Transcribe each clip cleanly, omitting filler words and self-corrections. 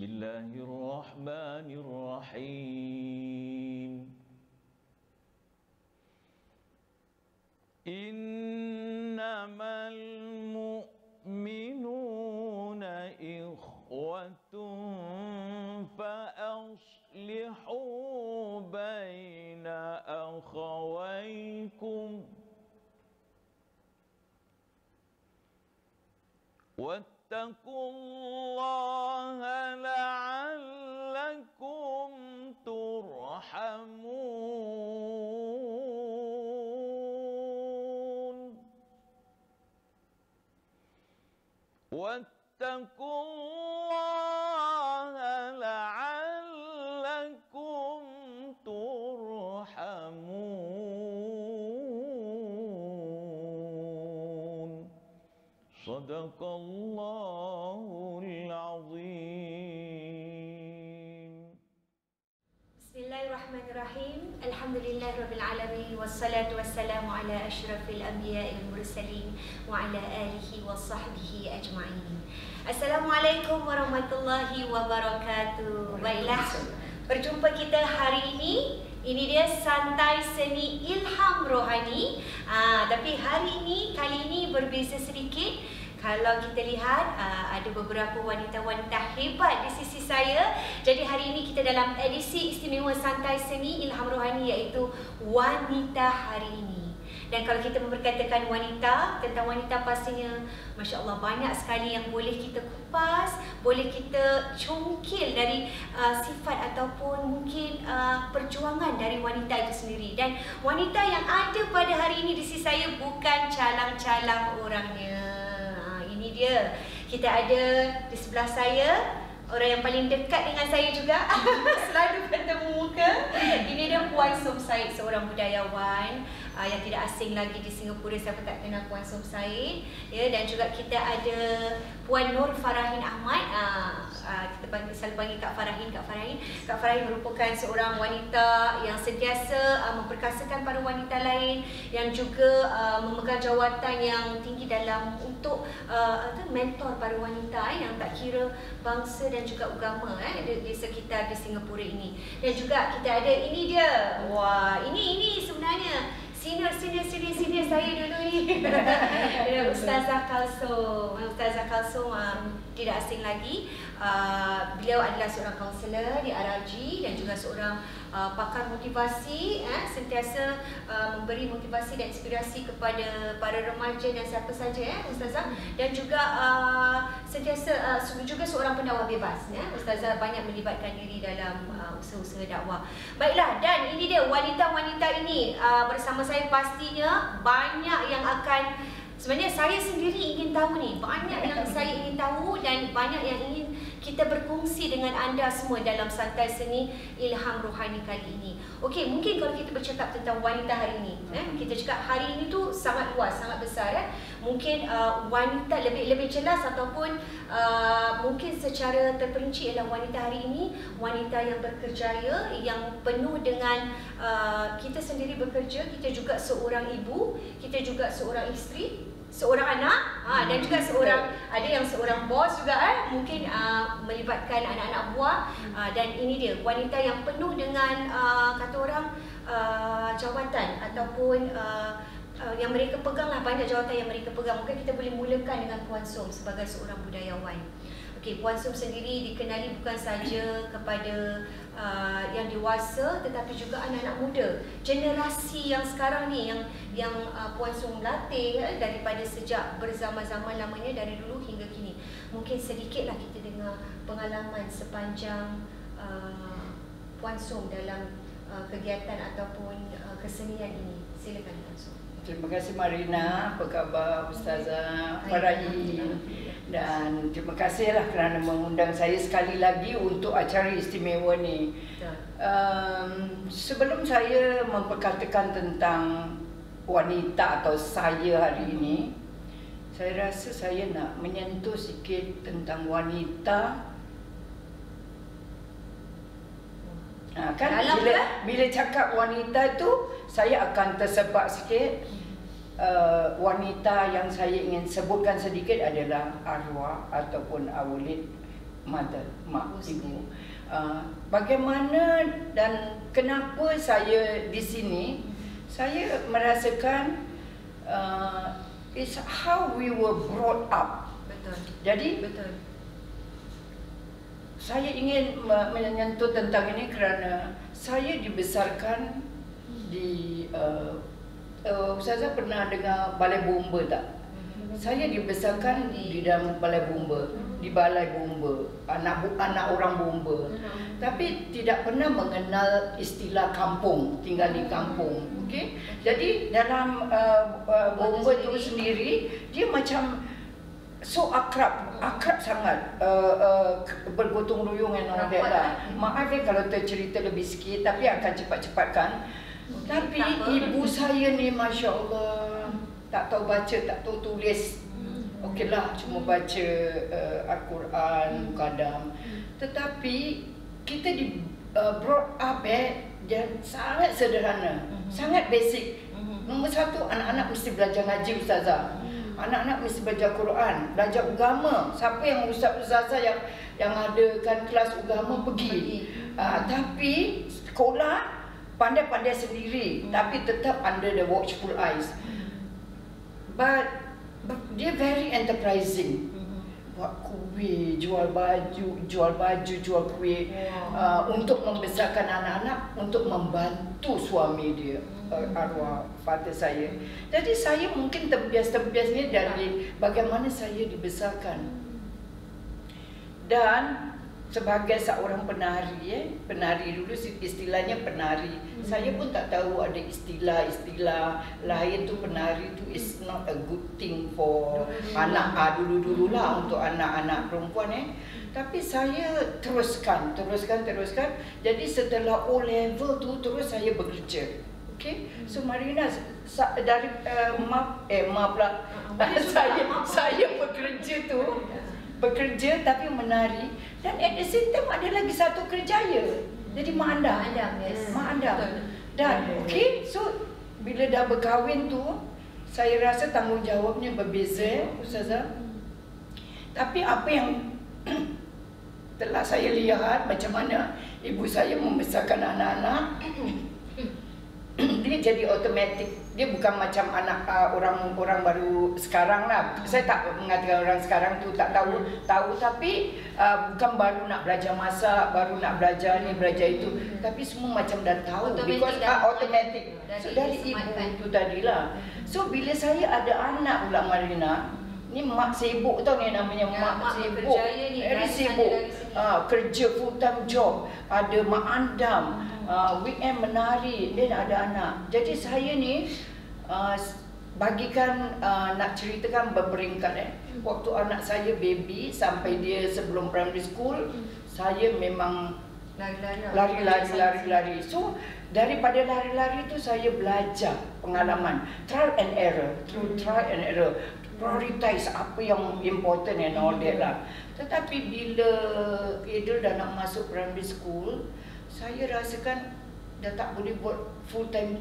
Bismillahirrahmanirrahim. Innamal mu'minuna ikhwatun fa aslihu baina akhawaykum wattaqullaha la'allakum turhamun. Wattaqullaha la'allakum turhamun. Sadaqallahul azim. Bismillahirrahmanirrahim. Alhamdulillahirabbil alamin wassalatu wassalamu ala asyrafil anbiya'il mursalin wa ala alihi washabbihi ajma'in. Assalamualaikum warahmatullahi wabarakatuh. Baiklah, berjumpa kita hari ini. Ini dia Santai Seni Ilham Rohani. Tapi hari ini, kali ini berbeza sedikit. Kalau kita lihat, ada beberapa wanita-wanita hebat di sisi saya. Jadi hari ini kita dalam edisi istimewa Santai Seni Ilham Rohani, iaitu Wanita Hari Ini. Dan kalau kita berkatakan wanita, tentang wanita pastinya Masya Allah banyak sekali yang boleh kita kupas, boleh kita congkil dari sifat ataupun mungkin perjuangan dari wanita itu sendiri. Dan wanita yang ada pada hari ini di sisi saya bukan calang-calang orangnya. Ini dia, kita ada di sebelah saya orang yang paling dekat dengan saya juga. Selalu bertemu muka. Ini dia Puan Som Said, seorang budayawan yang tidak asing lagi di Singapura. Siapa tak kenal Puan Som Said, ya. Dan juga kita ada Puan Nur Farahin Ahmad. Kita selalu panggil Kak Farahin. Kak Farahin merupakan seorang wanita yang sentiasa memperkasakan para wanita lain, yang juga memegang jawatan yang tinggi dalam untuk mentor para wanita yang tak kira bangsa dan juga agama di sekitar di Singapura ini. Dan juga kita ada, ini dia. Wah, ini sebenarnya senior saya dulu ni. Ustazah Kalsum. Ustazah Kalsum tidak asing lagi. Beliau adalah seorang kaunselor di RRG dan juga seorang pakar motivasi, sentiasa memberi motivasi dan inspirasi kepada para remaja dan siapa saja, Ustazah. Dan juga sentiasa juga seorang pendakwah bebas, Ustazah banyak melibatkan diri dalam usaha-usaha dakwah. Baiklah, dan ini dia wanita-wanita ini bersama saya. Pastinya banyak yang akan, sebenarnya saya sendiri ingin tahu ni, banyak yang saya ingin tahu dan banyak yang ingin kita berkongsi dengan anda semua dalam Santai Seni Ilham Rohani kali ini. Okey, mungkin kalau kita bercakap tentang wanita hari ini, kita cakap hari ini tu sangat luas, sangat besar. Mungkin wanita lebih jelas ataupun mungkin secara terperinci ialah wanita hari ini wanita yang berkerjaya, yang penuh dengan kita sendiri bekerja, kita juga seorang ibu, kita juga seorang isteri, seorang anak, dan juga ada yang seorang bos juga, mungkin melibatkan anak-anak buah. Dan ini dia wanita yang penuh dengan kata orang jawatan ataupun yang mereka pegang lah, banyak jawatan yang mereka pegang. Mungkin kita boleh mulakan dengan Puan Som sebagai seorang budayawan. Okey, Puan Som sendiri dikenali bukan saja kepada yang dewasa, tetapi juga anak-anak muda. Generasi yang sekarang ni yang Puan Som latih daripada sejak berzama-zaman lamanya, dari dulu hingga kini. Mungkin sedikitlah kita dengar pengalaman sepanjang Puan Som dalam kegiatan ataupun kesenian ini. Silakan Puan Som. Terima kasih Marina, apa khabar Ustazah Farahin, dan terima kasihlah kerana mengundang saya sekali lagi untuk acara istimewa ni. Sebelum saya memperkatakan tentang wanita atau saya hari ini, saya rasa saya nak menyentuh sikit tentang wanita. Kan bila cakap wanita tu, saya akan tersepak sikit. Wanita yang saya ingin sebutkan sedikit adalah arwah ataupun awalid mother, mak, ibu. Bagaimana dan kenapa saya di sini? Saya merasakan it's how we were brought up. Betul. Jadi Betul. saya ingin menyentuh tentang ini kerana saya dibesarkan di Ustazah pernah dengar balai bomba tak? Saya dibesarkan di dalam balai bomba, di balai bomba, anak orang bomba. Tapi tidak pernah mengenal istilah kampung, tinggal di kampung. Okey. Jadi dalam bomba itu sendiri dia macam so akrab sangat, bergotong royong and all that lah. Maaf kalau tercerita lebih sikit, tapi akan cepat-cepatkan. Tapi ibu saya ni Masya Allah, tak tahu baca, tak tahu tulis. Okeylah, cuma baca Al-Quran kadang. Tetapi kita di brought up dan sangat sederhana, sangat basic. Nombor satu, anak-anak mesti belajar ngaji Ustazah. Anak-anak mesti belajar Quran, belajar agama. Siapa yang ustaz-ustazah yang adakan kelas agama pergi. Tapi sekolah pandai-pandai sendiri, tapi tetap under the watchful eyes. But dia very enterprising. Buat kuih, jual baju, jual kuih, untuk membesarkan anak-anak, untuk membantu suami dia, arwah father saya. Jadi saya mungkin terbias-terbiasnya dari bagaimana saya dibesarkan. Dan sebagai seorang penari, penari dulu istilahnya penari. Saya pun tak tahu ada istilah-istilah lain tu. Penari tu is not a good thing for anak dulu-dulu lah, untuk anak-anak perempuan. Tapi saya teruskan. Jadi setelah O level tu terus saya bekerja. Okay, so Marina dari maaf pula. Saya bekerja tapi menari, dan at the same time ada lagi satu kerjaya. Jadi mak andam. Dan okey, so bila dah berkahwin tu, saya rasa tanggungjawabnya berbeza, Ustazah. Tapi apa yang telah saya lihat macam mana ibu saya membesarkan anak-anak, dia jadi automatik. Dia bukan macam anak orang baru sekarang lah. Saya tak mengatakan orang sekarang tu tak tahu, tapi bukan baru nak belajar masak, baru nak belajar ni, belajar itu, tapi semua macam dah tahu. Because automatic. So dari ibu tu tadilah. So bila saya ada anak pula Marina, ni mak sibuk tau ni, namanya mak sibuk. Very sibuk. Kerja full time job, ada mak andam, weekend menari, dan ada anak. Jadi saya ni bagikan nak ceritakan berperingkat. Waktu anak saya baby sampai dia sebelum primary school, saya memang lari. So daripada lari-lari tu saya belajar pengalaman, trial and error, prioritize apa yang important and all that lah. Tetapi bila Idul dah nak masuk primary school, saya rasakan dah tak boleh buat full time,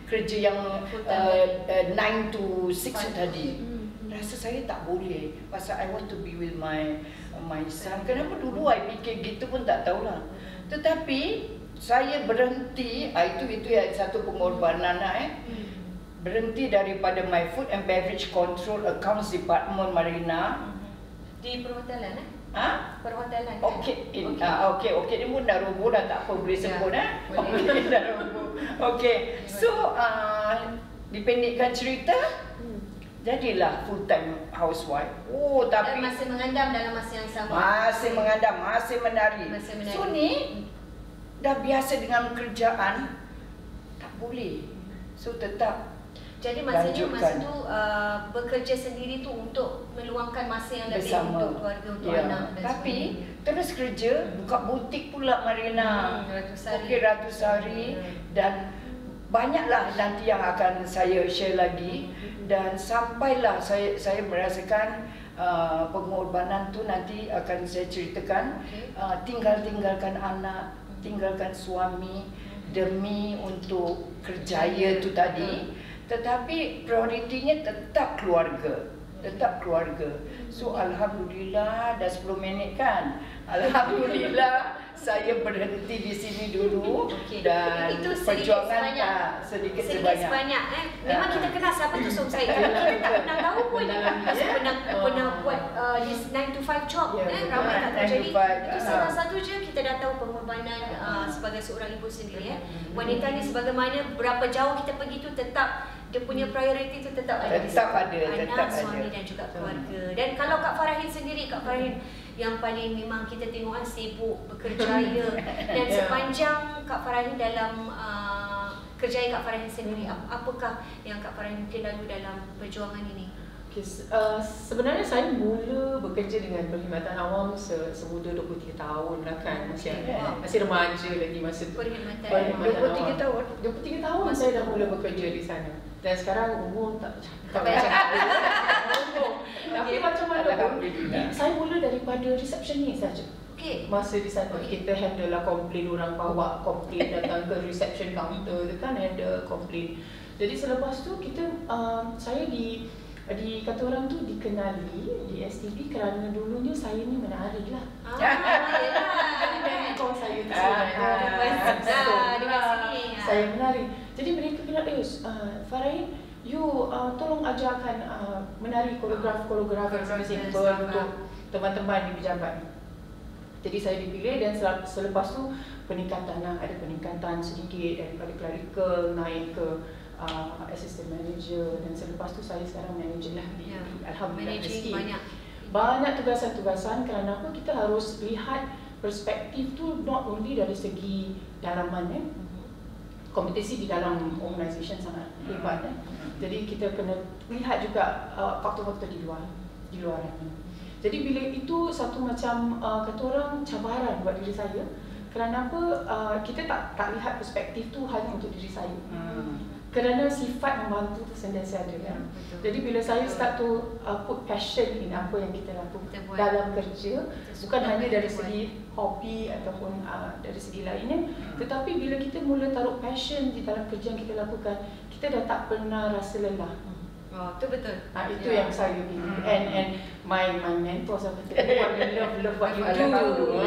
kerja yang 9 to 6 tadi. Rasa saya tak boleh, pasal I want to be with my son. Kenapa dulu I fikir gitu pun tak tahulah. Tetapi saya berhenti, itu yang satu pengorbanan berhenti daripada my food and beverage control accounts department Marina di perhotelan perhotelan. Okey, ni pun dah roboh dah, tak apa, boleh sebut Okey, dah roboh. Okey. So dipendekkan cerita, jadilah full time housewife. Tapi dan masih mengandam dalam masa yang sama. Masih mengandam, masih menari. So ni dah biasa dengan kerjaan, tak boleh. So tetap. Jadi maksudnya masa tu bekerja sendiri tu untuk meluangkan masa yang lebih bersama untuk keluarga, untuk anak dan tapi terus kerja, buka butik pula Marina. Ratus hari. Dan banyaklah nanti yang akan saya share lagi. Dan sampailah saya merasakan pengorbanan tu nanti akan saya ceritakan. Tinggalkan anak, tinggalkan suami demi untuk kerjaya tu tadi. Tetapi prioritinya tetap keluarga. tetap keluarga. So alhamdulillah dah 10 minit kan. Alhamdulillah saya berhenti di sini dulu. Dan itu perjuangan sedikit sebanyak. Memang kita kenal siapa tu Som Said. Kita tak pernah tahu pun pernah buat this 9 to 5 job. Ramai tak terjadi. Itu salah satu je kita dah tahu pengorbanan sebagai seorang ibu sendiri. Wanita ni sebagaimana berapa jauh kita pergi tu tetap dia punya priority tu tetap ada di anak, suami dan juga keluarga. Dan kalau Kak Farahin sendiri, Kak Farahin yang paling memang kita tengok sibuk berkerjaya dan sepanjang Kak Farahin dalam kerjaya Kak Farahin sendiri, apakah yang Kak Farahin mungkin lalu dalam perjuangan ini? Okay, sebenarnya saya mula bekerja dengan perkhidmatan awam semuda 23 tahun lah kan. Masih remaja lagi masa tu. Perkhidmatan 23 tahun. 23 tahun saya dah mula bekerja di sana. Dan sekarang umur tak macam tapi macam mana pun saya mula daripada receptionist saja. Masa di sana kita handle lah komplain, orang bawa komplain datang ke reception counter tu kan, handle komplain. Jadi selepas tu kita saya di kata orang tu dikenali di STB kerana dulunya saya ni menari lah. Jadi mentor saya tu saya menari. Jadi mereka bilang, Farahin, you tolong ajarkan menari koreograf yang simple untuk teman-teman di pejabat. Jadi saya dipilih dan selepas tu peningkatan lah, ada peningkatan sedikit daripada clerical naik ke assistant manager dan selepas tu saya sekarang manager lah di alhamdulillah rezeki. Banyak tugasan-tugasan kerana apa kita harus lihat perspektif tu not only dari segi dalaman kompetisi di dalam organisasi sangat hebat jadi kita kena lihat juga faktor-faktor di luar ni. Jadi bila itu satu macam kata orang cabaran buat diri saya kerana apa kita tak lihat perspektif tu hanya untuk diri saya. Kerana sifat membantu tu sentiasa ada kan. Jadi bila saya start to put passion in apa yang kita lakukan dalam kerja, bukan hanya dari segi hobi ataupun dari segi lainnya, tetapi bila kita mula taruh passion di dalam kerja yang kita lakukan, kita dah tak pernah rasa lelah. Itu betul. Itu yang saya pilih. And my mentor saya kata, love what you do.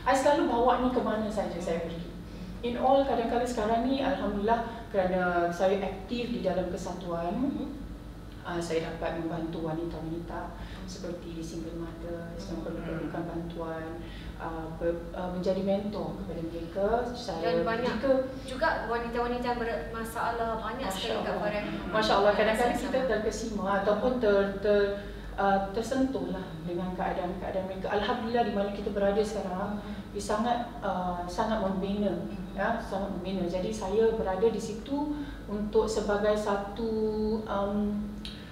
I selalu bawa ni ke mana saja saya pergi. In all, kadang-kadang sekarang ni alhamdulillah kerana saya aktif di dalam kesatuan, saya dapat membantu wanita-wanita seperti single mothers yang perlukan bantuan, menjadi mentor kepada mereka. Dan banyak juga wanita-wanita bermasalah banyak sekali Kak Farahin. Masya Allah, kadang-kadang kita terkesima ataupun tersentuh lah dengan keadaan-keadaan mereka. Alhamdulillah di mana kita berada sekarang sangat membina, sangat membina. Jadi saya berada di situ untuk sebagai satu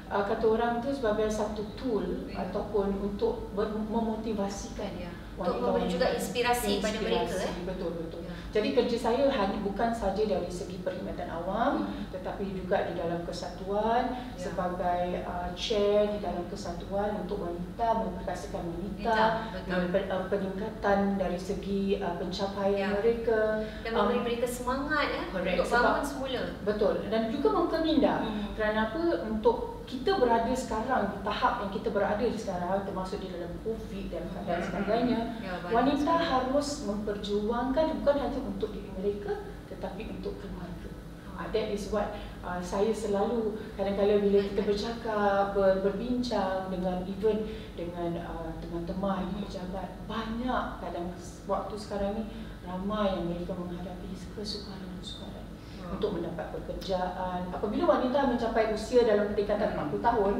kata orang tu sebagai satu tool ataupun untuk memotivasikan untuk memberi juga inspirasi pada mereka. Betul. Jadi kerja saya bukan saja dari segi perkhidmatan awam, tetapi juga di dalam kesatuan sebagai chair di dalam kesatuan untuk wanita, memperkasakan wanita, peningkatan dari segi pencapaian mereka dan memberi mereka semangat untuk bangun semula. Betul. Dan juga mengkeminda. Kerana apa? Untuk kita berada sekarang di tahap yang kita berada sekarang, termasuk di dalam COVID dan sebagainya, wanita harus memperjuangkan bukan hanya untuk diri mereka tetapi untuk keluarga. That is what saya selalu kadang-kadang bila kita bercakap, berbincang dengan teman-teman pejabat, banyak kadang waktu sekarang ni ramai yang mereka menghadapi kesukaran untuk mendapat pekerjaan. Apabila wanita mencapai usia dalam tingkatan 40 tahun,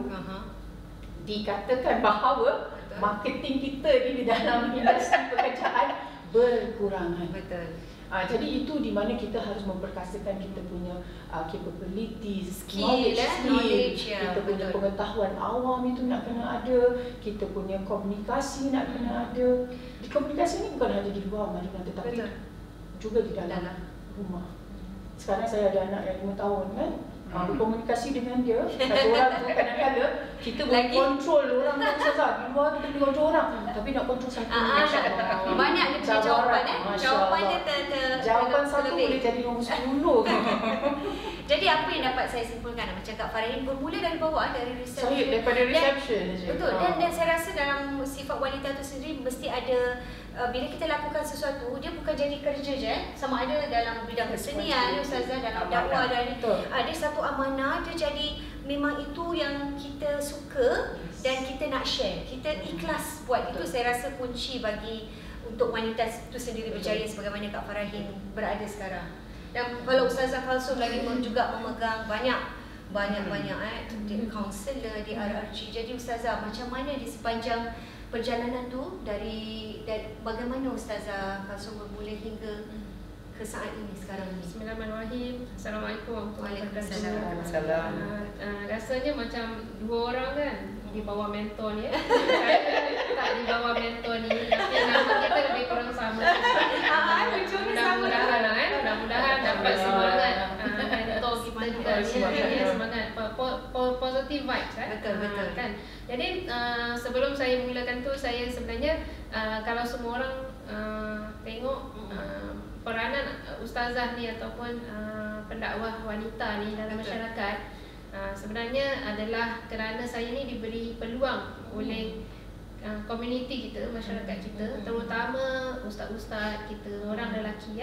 dikatakan bahawa marketing kita ni di dalam industri pekerjaan berkurangan. Betul. Jadi itu di mana kita harus memperkasakan kita punya capabilities, knowledge, kita punya pengetahuan awam itu nak kena ada, kita punya komunikasi nak kena ada. Di komunikasi ni bukan hanya di luar Madinah tetapi juga di dalam rumah. Sekarang saya ada anak yang 5 tahun kan, berkomunikasi dengan dia. Kata orang tu kadang-kadang kita boleh kontrol orang tu Ustazah. Di luar kita boleh kontrol orang, tapi nak kontrol satu ni banyak dia punya jawapan jawapan dia jawapan satu boleh jadi nombor 10 kan. Jadi apa yang dapat saya simpulkan, macam Kak Farahin bermula dari bawah, dari reception. Saya daripada reception saja. Betul. Dan saya rasa dalam sifat wanita tu sendiri mesti ada bila kita lakukan sesuatu, dia bukan jadi kerja je, sama ada dalam bidang kesenian, Ustazah, dalam dakwah, dan ada satu amanah, dia jadi memang itu yang kita suka dan kita nak share, kita ikhlas buat. Itu saya rasa kunci bagi untuk wanita itu sendiri berjaya sebagaimana Kak Farahin berada sekarang. Dan kalau Ustazah Kalsum lagi juga memegang banyak kaunselor di RRG. Jadi Ustazah, macam mana di sepanjang perjalanan tu dari bagaimana Ustazah Kalsum bermula hingga ke saat ini sekarang ni? Bismillahirrahmanirrahim. Assalamualaikum warahmatullahi wabarakatuh. Waalaikumsalam. Rasanya macam dua orang kan di bawah mentor ni. Saya tak di bawah mentor ni, tapi nama kita lebih kurang sama. Mudah-mudahan lah mudah-mudahan dapat semangat mentor kita ni, semangat positive vibes Betul. kan. Jadi sebelum saya mulakan tu, saya sebenarnya kalau semua orang tengok peranan ustazah ni ataupun pendakwah wanita ni dalam masyarakat, sebenarnya adalah kerana saya ni diberi peluang oleh komuniti kita, masyarakat kita, terutama ustaz-ustaz kita, orang lelaki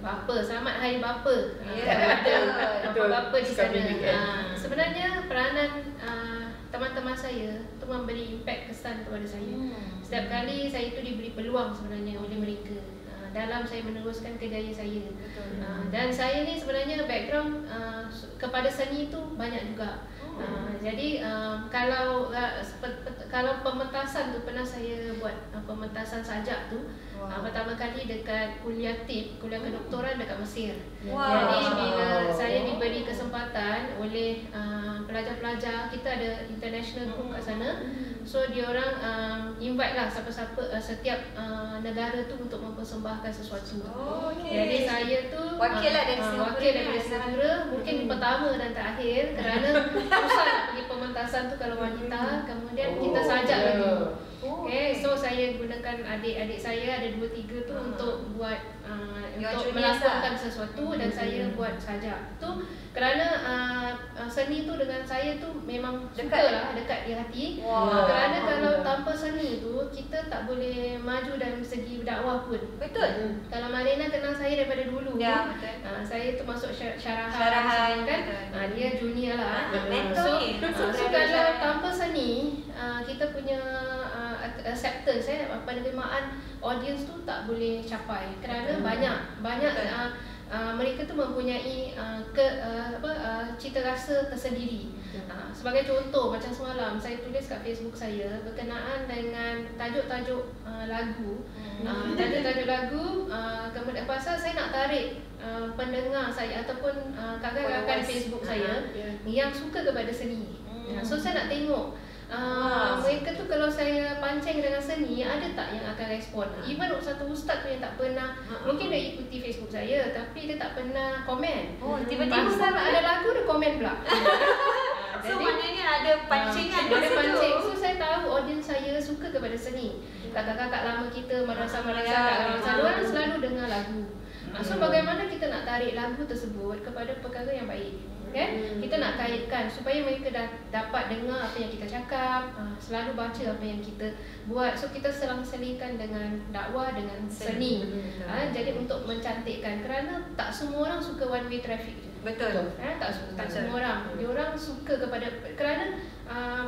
bapa, selamat hari bapa. Ada bapa di sana. Sebenarnya peranan teman-teman saya tu memberi impact kesan kepada saya. Setiap kali saya tu diberi peluang sebenarnya oleh mereka dalam saya meneruskan kejayaan saya. Dan saya ni sebenarnya background kepada seni tu banyak juga. Jadi kalau pementasan tu pernah saya buat pementasan sajak tu. Pertama kali dekat kuliah kedoktoran dekat Mesir. Jadi bila saya diberi kesempatan oleh pelajar-pelajar, kita ada international group kat sana. So dia orang invite lah siapa-siapa setiap negara tu untuk mempersembahkan sesuatu. Jadi saya tu wakil lah dari Singapura. Mungkin pertama dan terakhir kerana susah nak pergi pementasan tu kalau wanita. Kemudian kita sajak lagi. So saya gunakan adik-adik saya, ada 2-3 tu untuk buat untuk melakukan sesuatu, dan saya buat sajak. Tu kerana seni tu dengan saya tu memang dekat di hati. Kerana kalau tanpa seni tu kita tak boleh maju dalam segi dakwah pun. Betul. Kalau Malena kenal saya daripada dulu, saya tu masuk syarahan kan. Dia junior lah. So kalau tanpa seni, kita punya acceptance, penerimaan audience tu tak boleh capai kerana banyak mereka tu mempunyai cita rasa tersendiri. Sebagai contoh, macam semalam saya tulis kat Facebook saya berkenaan dengan tajuk-tajuk lagu. Tajuk-tajuk lagu, kemudian pasal saya nak tarik pendengar saya ataupun kawan-kawan Facebook saya yang suka kepada seni. So saya nak tengok mereka tu kalau saya pancing dengan seni, ada tak yang akan respon? Even satu ustaz tu yang tak pernah, mungkin dia ikuti Facebook saya tapi dia tak pernah komen. Tiba-tiba ada lagu dia komen pula. So maknanya ada pancingan. Ada pancing. So saya tahu audience saya suka kepada seni. Kakak-kakak lama kita, madrasah-madrasah, orang selalu dengar lagu. So bagaimana kita nak tarik lagu tersebut kepada perkara yang baik? Kan? Kita nak kaitkan supaya mereka dapat dengar apa yang kita cakap, selalu baca apa yang kita buat. So kita selang-selingkan dengan dakwah, dengan seni. Jadi untuk mencantikkan, kerana tak semua orang suka one way traffic je. Betul. Tak semua orang. Dia orang suka kepada, kerana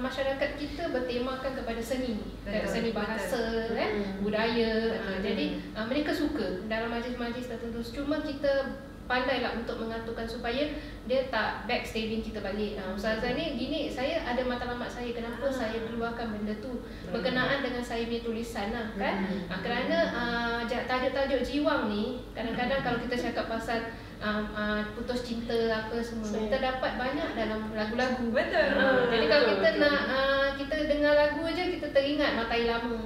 masyarakat kita bertemakan kepada seni. Seni bahasa, budaya. Jadi mereka suka dalam majlis-majlis tertentu. Cuma kita pandailah untuk mengaturkan supaya dia tak backstabbing kita balik. Ustazah ni gini, saya ada matlamat saya kenapa saya keluarkan benda tu berkenaan dengan saya punya tulisan lah kan. Kerana tajuk-tajuk jiwang ni kadang-kadang kalau kita cakap pasal putus cinta apa semua, kita dapat banyak dalam lagu-lagu. Betul. Jadi kalau kita nak kita dengar lagu aja, kita teringat Matai Lama,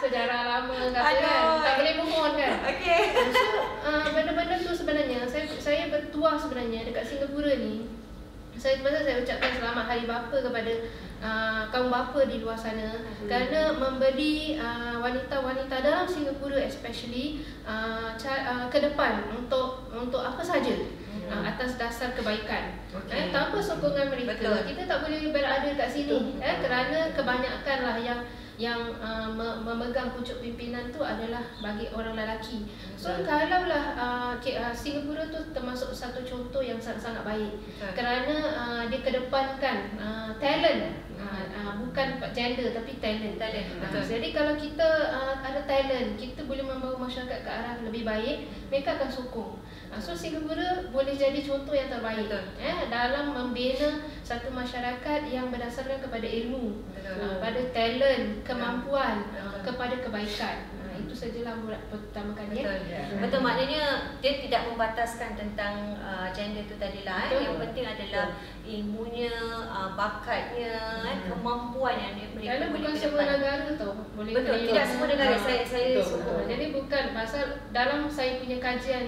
sejarah lama kata kan, tak boleh move on kan. Okay. So benda-benda tu sebenarnya saya bertuah bawah sebenarnya dekat Singapura ni. Saya ucapkan selamat Hari Bapa kepada kaum bapa di luar sana kerana memberi wanita-wanita dalam Singapura especially ke depan untuk apa saja atas dasar kebaikan. Tanpa sokongan mereka kita tak boleh berada kat sini kerana kebanyakanlah yang memegang pucuk pimpinan tu adalah bagi orang lelaki. So kalaulah Singapura tu termasuk satu contoh yang sangat-sangat baik kerana dia kedepankan talent, bukan gender tapi talent. Jadi kalau kita ada talent, kita boleh membawa masyarakat ke arah lebih baik, mereka akan sokong. So Singapura boleh jadi contoh yang terbaik dalam membina satu masyarakat yang berdasarkan kepada ilmu, pada talent, kemampuan, kepada kebaikan. Itu sajalah buat pertama kali. Betul, maknanya dia tidak membataskan tentang gender tu tadilah. Yang penting adalah ilmunya, bakatnya, kemampuan yang mereka Kerana boleh bukan ke semua depan. negara tau boleh Betul, terima. tidak semua negara saya Betul. Jadi bukan pasal dalam saya punya kajian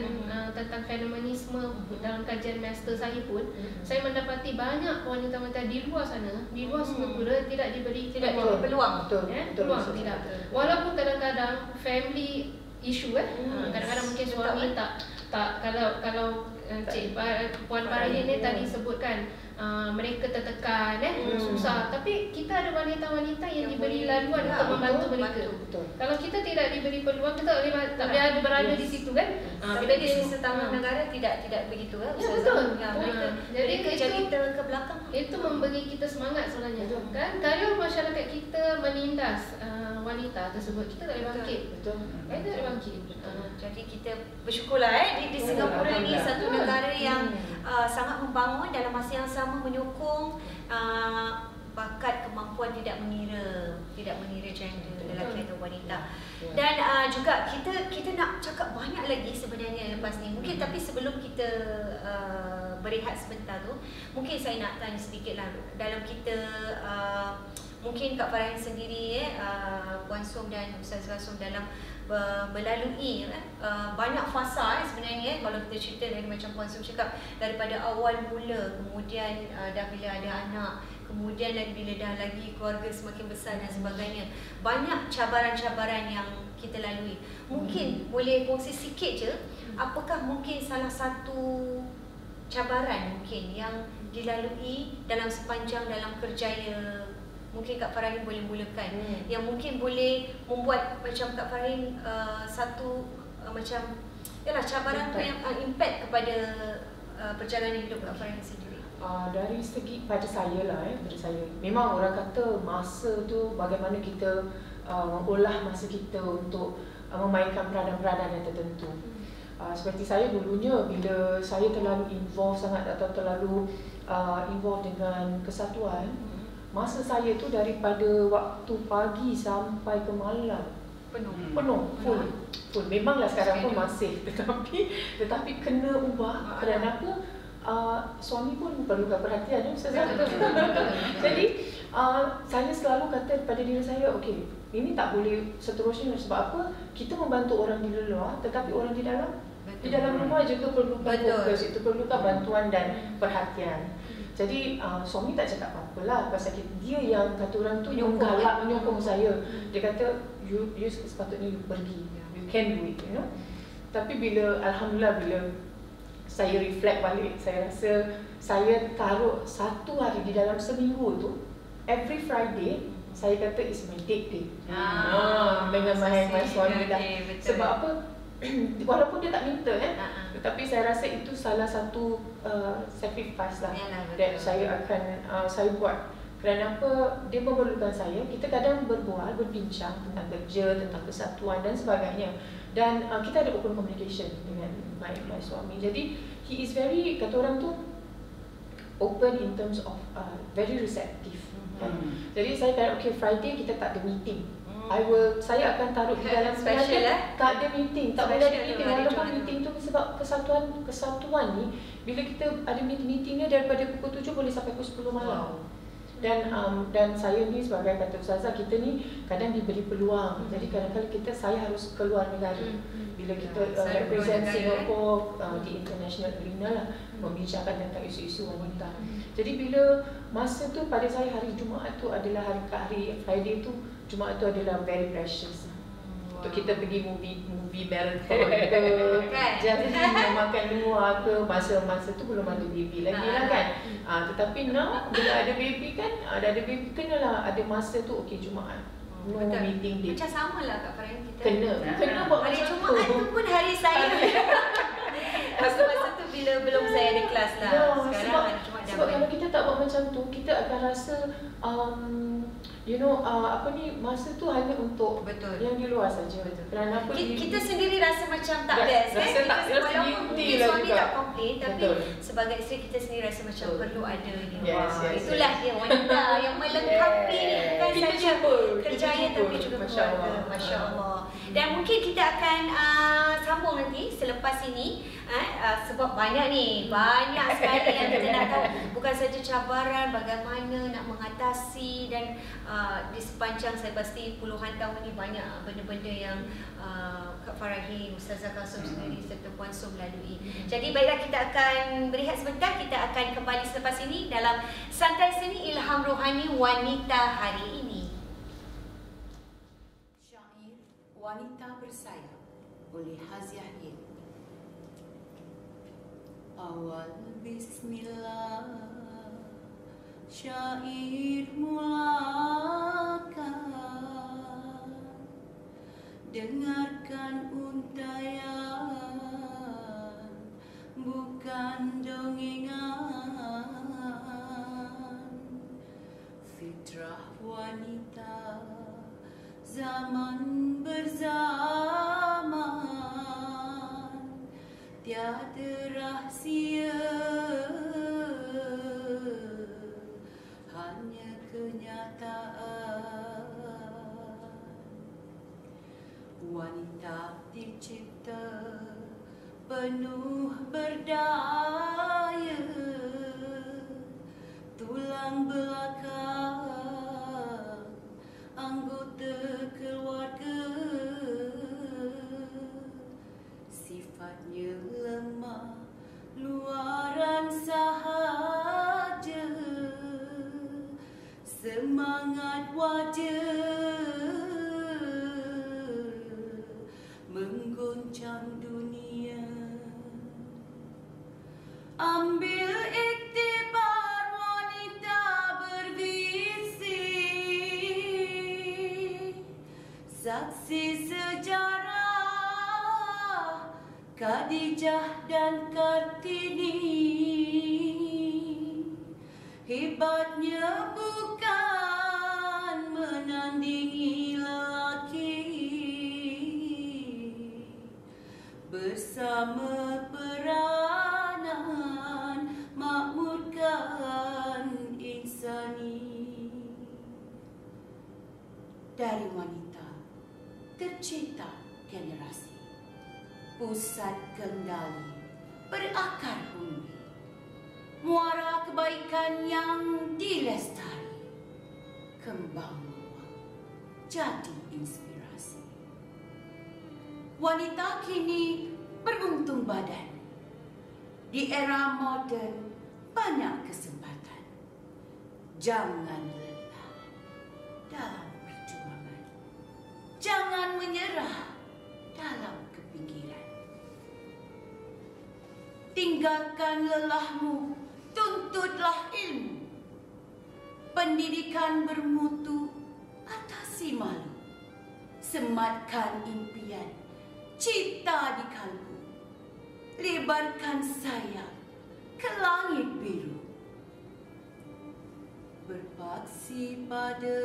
tentang feminisme dalam kajian master saya pun saya mendapati banyak wanita-wanita di luar sana, di luar Singapura tidak diberi peluang. peluang tidak. Walaupun kadang-kadang family issue kadang-kadang mungkin suami tak kalau Cik Puan Farahin ni tadi sebutkan mereka tertekan susah, tapi kita ada wanita-wanita yang diberi laluan untuk membantu mereka. Kalau kita tidak diberi peluang, kita tak boleh ada berada di situ kan. Bila di setengah negara tidak begitu betul. Mereka jadi ke belakang. Itu memberi kita semangat sebenarnya kan. Kalau masyarakat kita menindas wanita tersebut, kita tak boleh bangkit. Kita tak boleh bangkit. Jadi kita bersyukurlah di Singapura ni satu negara yang sangat membangun, dalam masa yang sama menyokong bakat, kemampuan, tidak mengira gender lelaki atau wanita. Dan juga kita nak cakap banyak lagi sebenarnya lepas ni mungkin, tapi sebelum kita berehat sebentar tu, mungkin saya nak tanya sedikitlah dalam kita mungkin Kak Farahin sendiri Puan Som dan Ustaz Som dalam melalui banyak fasa sebenarnya kalau kita cerita dari macam Puan Som cakap, daripada awal mula, kemudian dah bila ada anak, kemudian lagi bila dah lagi keluarga semakin besar dan sebagainya, banyak cabaran-cabaran yang kita lalui. Mungkin boleh kongsi sikit je, apakah mungkin salah satu cabaran mungkin yang dilalui dalam sepanjang dalam kerjaya. Mungkin Kak Farahin boleh mulakan yang mungkin boleh membuat macam Kak Farahin satu macam yalah cabaran tu yang impact kepada perjalanan hidup Kak Farahin sendiri. Dari segi pada saya lah pada saya memang orang kata masa tu bagaimana kita mengolah masa kita untuk memainkan peranan-peranan yang tertentu. Seperti saya dulunya bila saya terlalu involved sangat atau terlalu involved dengan kesatuan, masa saya tu daripada waktu pagi sampai ke malam penuh full. Memanglah sekarang pun masih tetapi kena ubah kerana apa? Suami pun perlukan perhatian jadi saya selalu kata kepada diri saya, okey, ini tak boleh seterusnya. Sebab apa? Kita membantu orang di luar, tetapi orang di dalam rumah juga perlukan fokus, itu perlukan bantuan dan perhatian. Jadi suami tak cakap apa-apa lah pasal dia yang kata orang tu menggalak, menyokong saya. Dia kata you sepatutnya you pergi, you can do it, you know. Tapi bila alhamdulillah bila saya reflect balik, saya rasa saya taruh satu hari di dalam seminggu tu, every Friday saya kata is my date day. Dengan my suami dah. Sebab apa? Walaupun dia tak minta tetapi saya rasa itu salah satu sacrifice lah dan saya akan saya buat. Kerana apa? Dia memerlukan saya. Kita kadang berbincang tentang kerja, tentang kesatuan dan sebagainya. Dan kita ada open communication dengan my suami. Jadi he is very, kata orang tu, open in terms of very receptive. Jadi saya kata okay, Friday kita tak ada meeting. Saya akan taruh di dalam special tak ada meeting, tak boleh ada meeting. Walaupun meeting tu sebab kesatuan ni, bila kita ada meeting-meetingnya daripada pukul 7 boleh sampai pukul 10 malam. Dan saya ni sebagai kata Ustazah, kita ni kadang diberi peluang. Jadi kadang-kadang saya harus keluar negara. Bila kita represent Singapore di international arena lah, membicarakan tentang isu-isu wanita. Jadi bila masa tu pada saya hari Jumaat tu adalah hari Friday tu, Jumaat tu adalah very precious. Untuk kita pergi movie marathon ke, jadi makan luar ke, masa tu belum ada baby lagi lah kan. Tetapi now bila ada baby kan, ada baby kenalah ada masa tu, okey Jumaat no meeting day. Macam sama lah Kak Farhan kita. Kena buat hari macam Jumaat tu pun hari saya. Masa tu bila belum saya ada kelas lah. Sekarang hari Jumaat dah. Sebab kalau kita tak buat macam tu, kita akan rasa masa tu hanya untuk yang di luar saja. Kerana apa kita sendiri rasa macam tak best kan? Rasa tak rasa mungkin suami tak komplain, tapi sebagai isteri kita sendiri rasa macam perlu ada di luar. Itulah dia wanita yang melengkapi bukan saja kerjaya tapi juga keluarga. Masya Allah. Dan mungkin kita akan sambung nanti selepas ini, sebab banyak sekali yang kita nak tahu. Bukan saja cabaran, bagaimana nak mengatasi, dan di sepanjang saya pasti puluhan tahun ini banyak benda-benda yang Kak Farahi, Ustazah Kasum sendiri serta Puan Sum lalui. Jadi baiklah, kita akan berehat sebentar. Kita akan kembali selepas ini dalam Santai Seni Ilham Rohani Wanita hari ini. Syair Wanita Bersayap oleh Haziah Hill. Awal bismillah, syair mulakan, dengarkan untayan, bukan dongengan. Fitrah wanita zaman berzaman, tiada rahsia, hanya kenyataan. Wanita dicipta penuh berdaya, tulang belakang anggota keluarga. Sifatnya lemah luaran sahaja, semangat wajah mengguncang dunia. Ambil iktibar wanita bervisi, saksi sejarah Khadijah dan Kartini. Hebatnya bukan menandingi lelaki, bersama peranan makmurkan insani. Dari wanita tercipta generasi, pusat kendali berakar bumi, muara kebaikan yang dilestari, kembang luar jadi inspirasi. Wanita kini beruntung badan, di era moden banyak kesempatan. Jangan lelah dalam perjuangan, jangan menyerah dalam kepikiran. Tinggalkan lelahmu, tuntutlah ilmu, pendidikan bermutu, atasi malu, sematkan impian, cita di kalbu, lebarkan sayap ke langit biru. Berpaksi pada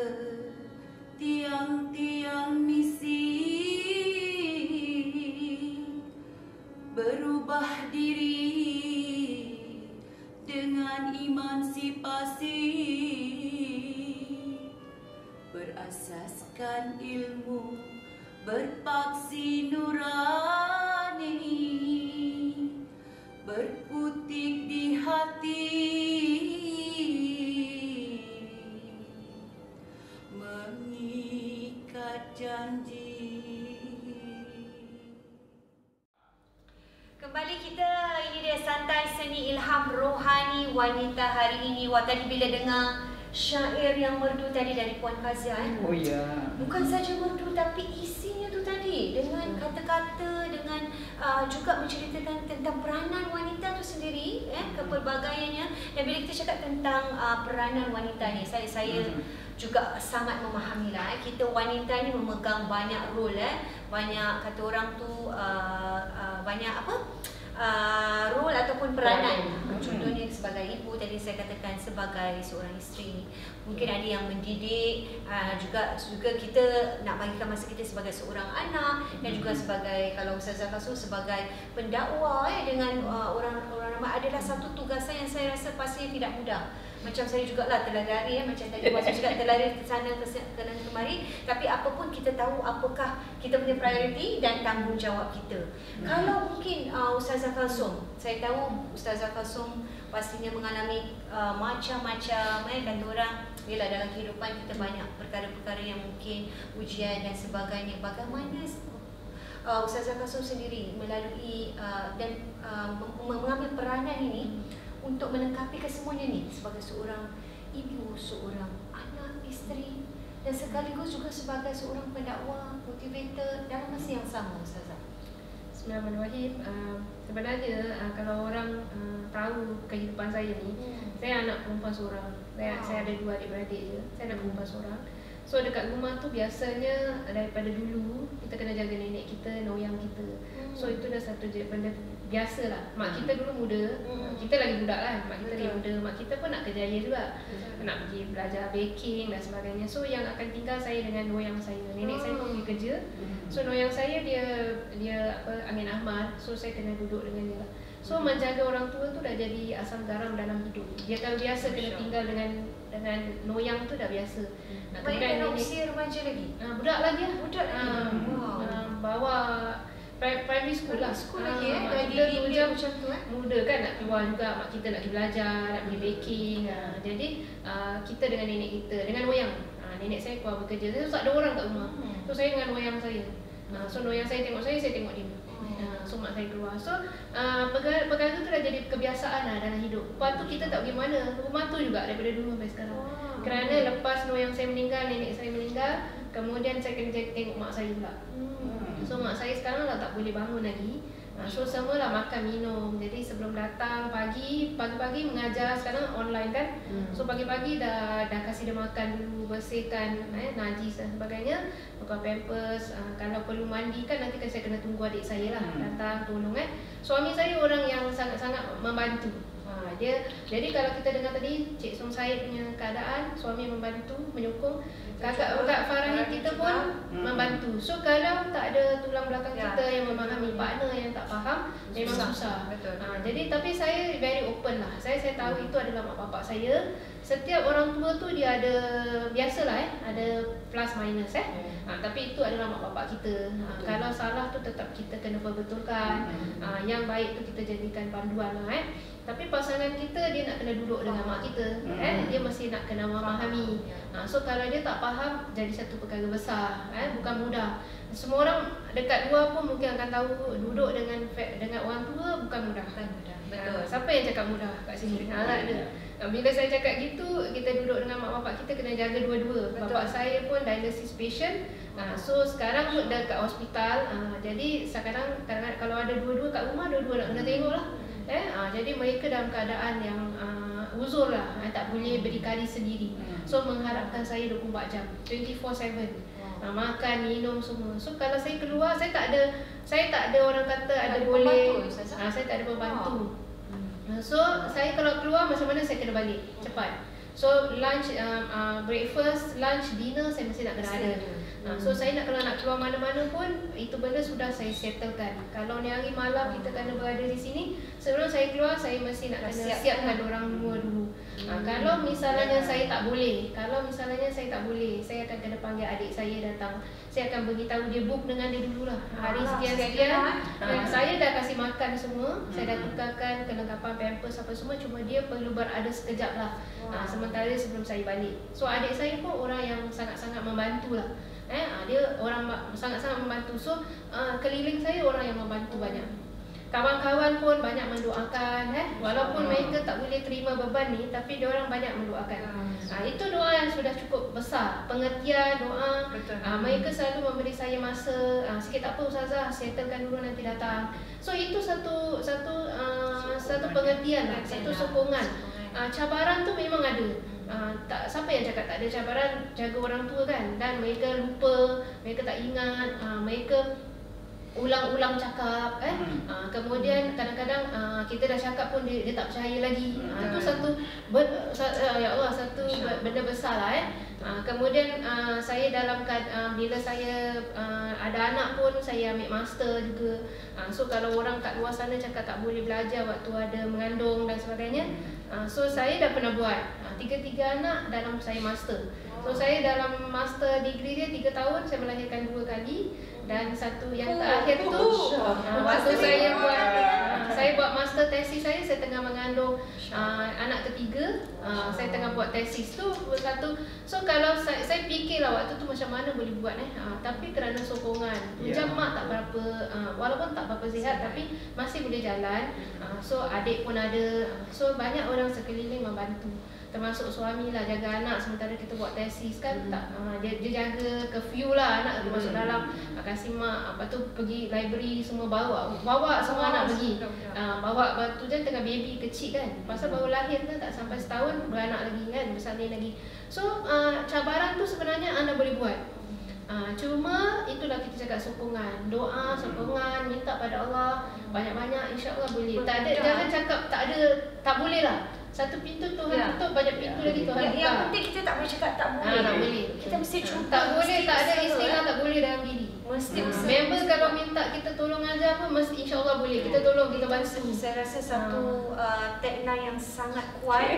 tiang-tiang misi, berubah diri dengan emansipasi, berasaskan ilmu, berpaksi nurani, berkutik di hati, janji. Kembali kita, ini dia Santai Seni Ilham Rohani Wanita hari ini. Wah, tadi bila dengar syair yang merdu tadi dari Puan Fazia, Oh ya. bukan saja merdu tapi isinya tu tadi dengan kata-kata, dengan juga menceritakan tentang peranan wanita tu sendiri, kepelbagaiannya. Dan bila kita cakap tentang peranan wanita ni, saya juga sangat memahami lah. Kita wanita ni memegang banyak role, banyak kata orang tu banyak apa? Role ataupun peranan. Contohnya sebagai ibu, tadi saya katakan sebagai seorang isteri. Mungkin ada yang mendidik, juga kita nak bagikan masa kita sebagai seorang anak, dan juga sebagai, kalau Ustazah Kasum sebagai pendakwa dengan orang ramai, adalah satu tugasan yang saya rasa pastinya tidak mudah. Macam saya jugalah terlari, macam tadi Puan juga terlari ke sana ke kemari. Tapi apapun kita tahu apakah kita punya prioriti dan tanggungjawab kita. Kalau mungkin Ustazah Kasum, saya tahu Ustazah Kasum pastinya mengalami macam-macam kata orang, yelah, dalam kehidupan kita banyak perkara-perkara yang mungkin ujian dan sebagainya. Bagaimana Ustazah Kasum sendiri melalui dan mengambil peranan ini untuk melengkapi kesemuanya ni sebagai seorang ibu, seorang anak, isteri, dan sekaligus juga sebagai seorang pendakwa, motivator dalam masa yang sama, Ustazah? Bismillahirrahmanirrahim. Sebenarnya kalau orang tahu kehidupan saya ni, saya anak perempuan seorang. Saya ada 2 adik-beradik je. Saya anak perempuan seorang. So dekat rumah tu biasanya daripada dulu kita kena jaga nenek kita, noyang kita. So itu dah satu benda biasa lah. Mak kita dulu muda, kita lagi budak kan. Mak kita lagi muda, mak kita pun nak kerjaya juga, nak pergi belajar baking dan sebagainya. So yang akan tinggal saya dengan noyang saya. Nenek saya pun pergi kerja. So noyang saya dia angin ahmad. So saya kena duduk dengan dia. So menjaga orang tua tu dah jadi asam garam dalam hidup. Dia kalau biasa kena tinggal dengan noyang tu dah biasa. Kemudian dalam usia remaja lagi? Budak lagi lah. Budak lagi? Bawa primary school lah. School lagi Mak kita tu je macam tu muda kan, nak keluar juga. Mak kita nak pergi belajar, nak pergi baking. Jadi kita dengan nenek kita, dengan noyang. Nenek saya keluar bekerja. So tak ada orang kat rumah. So saya dengan noyang saya. So noyang saya tengok saya tengok dia. So mak saya keluar. So perkara tu dah jadi kebiasaan lah dalam hidup. Lepas tu kita tak pergi mana. Rumah tu juga daripada dulu sampai sekarang. Kerana lepas noyang saya meninggal, nenek saya meninggal, kemudian saya kena tengok mak saya pula. So mak saya sekarang dah tak boleh bangun lagi. So semualah makan minum. Jadi sebelum datang pagi-pagi mengajar, sekarang online kan. So pagi-pagi dah kasih dia makan dulu, bersihkan najis dan sebagainya, buka pampers. Kalau perlu mandi kan nanti kan saya kena tunggu adik saya lah datang tolong Suami saya orang yang sangat-sangat membantu. Jadi kalau kita dengar tadi Cik Som Said punya keadaan, suami membantu, menyokong. Kakak Farahin kita pun membantu. So kalau tak ada tulang belakang kita yang memahami, partner yang tak faham, memang susah. Jadi tapi saya very open lah. Saya tahu itu adalah mak bapak saya. Setiap orang tua tu dia ada, biasalah ada plus minus tapi itu adalah mak bapak kita. Kalau salah tu tetap kita kena perbetulkan. Yang baik tu kita jadikan panduan lah Tapi pasangan kita dia nak kena duduk dengan mak kita, dia masih nak kena memahami. So kalau dia tak faham, jadi satu perkara besar, bukan mudah. Semua orang dekat luar pun mungkin akan tahu duduk dengan orang tua bukan mudah. Betul. Siapa yang cakap mudah kat sini? Bila saya cakap gitu, kita duduk dengan mak bapak kita kena jaga dua-dua. Bapak saya pun dialysis patient. So sekarang pun dekat hospital. Jadi sekarang kadang-kadang kalau ada dua-dua kat rumah, dua-dua nak kena tengok lah. Jadi mereka dalam keadaan yang uzur lah, tak boleh berdikari sendiri. So mengharapkan saya 24 jam, 24/7. Makan, minum semua. So kalau saya keluar, saya tak ada orang kata ada boleh. Saya tak ada pembantu. So saya kalau keluar macam mana saya kena balik cepat. So lunch, breakfast, lunch, dinner saya mesti nak kena ada. So saya kalau nak keluar mana-mana pun itu benda sudah saya settlekan. Kalau ni hari malam kita kena berada di sini, sebelum saya keluar saya mesti nak kena siapkan orang dua dulu. Kalau misalnya saya tak boleh, saya akan kena panggil adik saya datang. Saya akan beritahu dia book dengan dia dululah. Hari sekian-sekian saya dah kasih makan semua, saya dah tukarkan kelengkapan pampers apa semua, cuma dia perlu berada sekejap lah. Sementara sebelum saya balik. So adik saya pun orang yang sangat-sangat membantu lah. Dia orang sangat-sangat membantu. So keliling saya orang yang membantu banyak. Kawan-kawan pun banyak mendoakan, walaupun mereka tak boleh terima beban ni, tapi dia orang banyak mendoakan. Itu doa yang sudah cukup besar. Pengertian doa. Mereka selalu memberi saya masa. Sikit tak apa ustazah, settlekan dulu nanti datang. So itu satu pengertian, satu sokongan. Cabaran tu memang ada. Siapa yang cakap tak ada cabaran? Jaga orang tua kan. Dan mereka lupa, mereka tak ingat, mereka ulang-ulang cakap kemudian kadang-kadang kita dah cakap pun dia tak percaya lagi. Itu satu ya Allah, satu benda besar lah kemudian saya dalam bila saya ada anak pun saya ambil master juga. So kalau orang kat luar sana cakap tak boleh belajar waktu ada mengandung dan sebagainya, so saya dah pernah buat 3 anak dalam saya master. So saya dalam master degree dia 3 tahun, saya melahirkan 2 kali. Dan satu yang terakhir tu waktu saya buat master tesis saya tengah mengandung anak ketiga. Saya tengah buat tesis tu satu. So kalau saya fikirlah waktu tu macam mana boleh buat tapi kerana sokongan pinjam mak tak berapa, walaupun tak berapa sihat tapi masih boleh jalan. So adik pun ada. So banyak orang sekeliling membantu, termasuk suami lah, jaga anak sementara kita buat tesis kan. Dia jaga curfew lah anak masuk dalam, kasih mak, apa tu pergi library semua, bawa semua anak pergi. Bawa batu je tengah baby kecil kan, pasal baru lahir kan, tak sampai setahun beranak lagi kan, bersalin lagi. So cabaran tu sebenarnya anda boleh buat. Cuma itulah kita cakap sokongan, doa, sokongan, minta pada Allah banyak-banyak, insya-Allah boleh. Tak ada, jangan cakap tak boleh lah. Satu pintu Tuhan tutup, banyak pintu lagi Tuhan buka. Yang penting kita tak boleh cakap tak boleh. Tak boleh. Kita mesti cuba. Tak boleh, tak ada istilah tak boleh dalam diri. Mesti usaha. Member kalau minta kita tolong ajar pun mesti insya-Allah boleh. Kita tolong, kita bantu. Saya rasa satu tagline yang sangat kuat.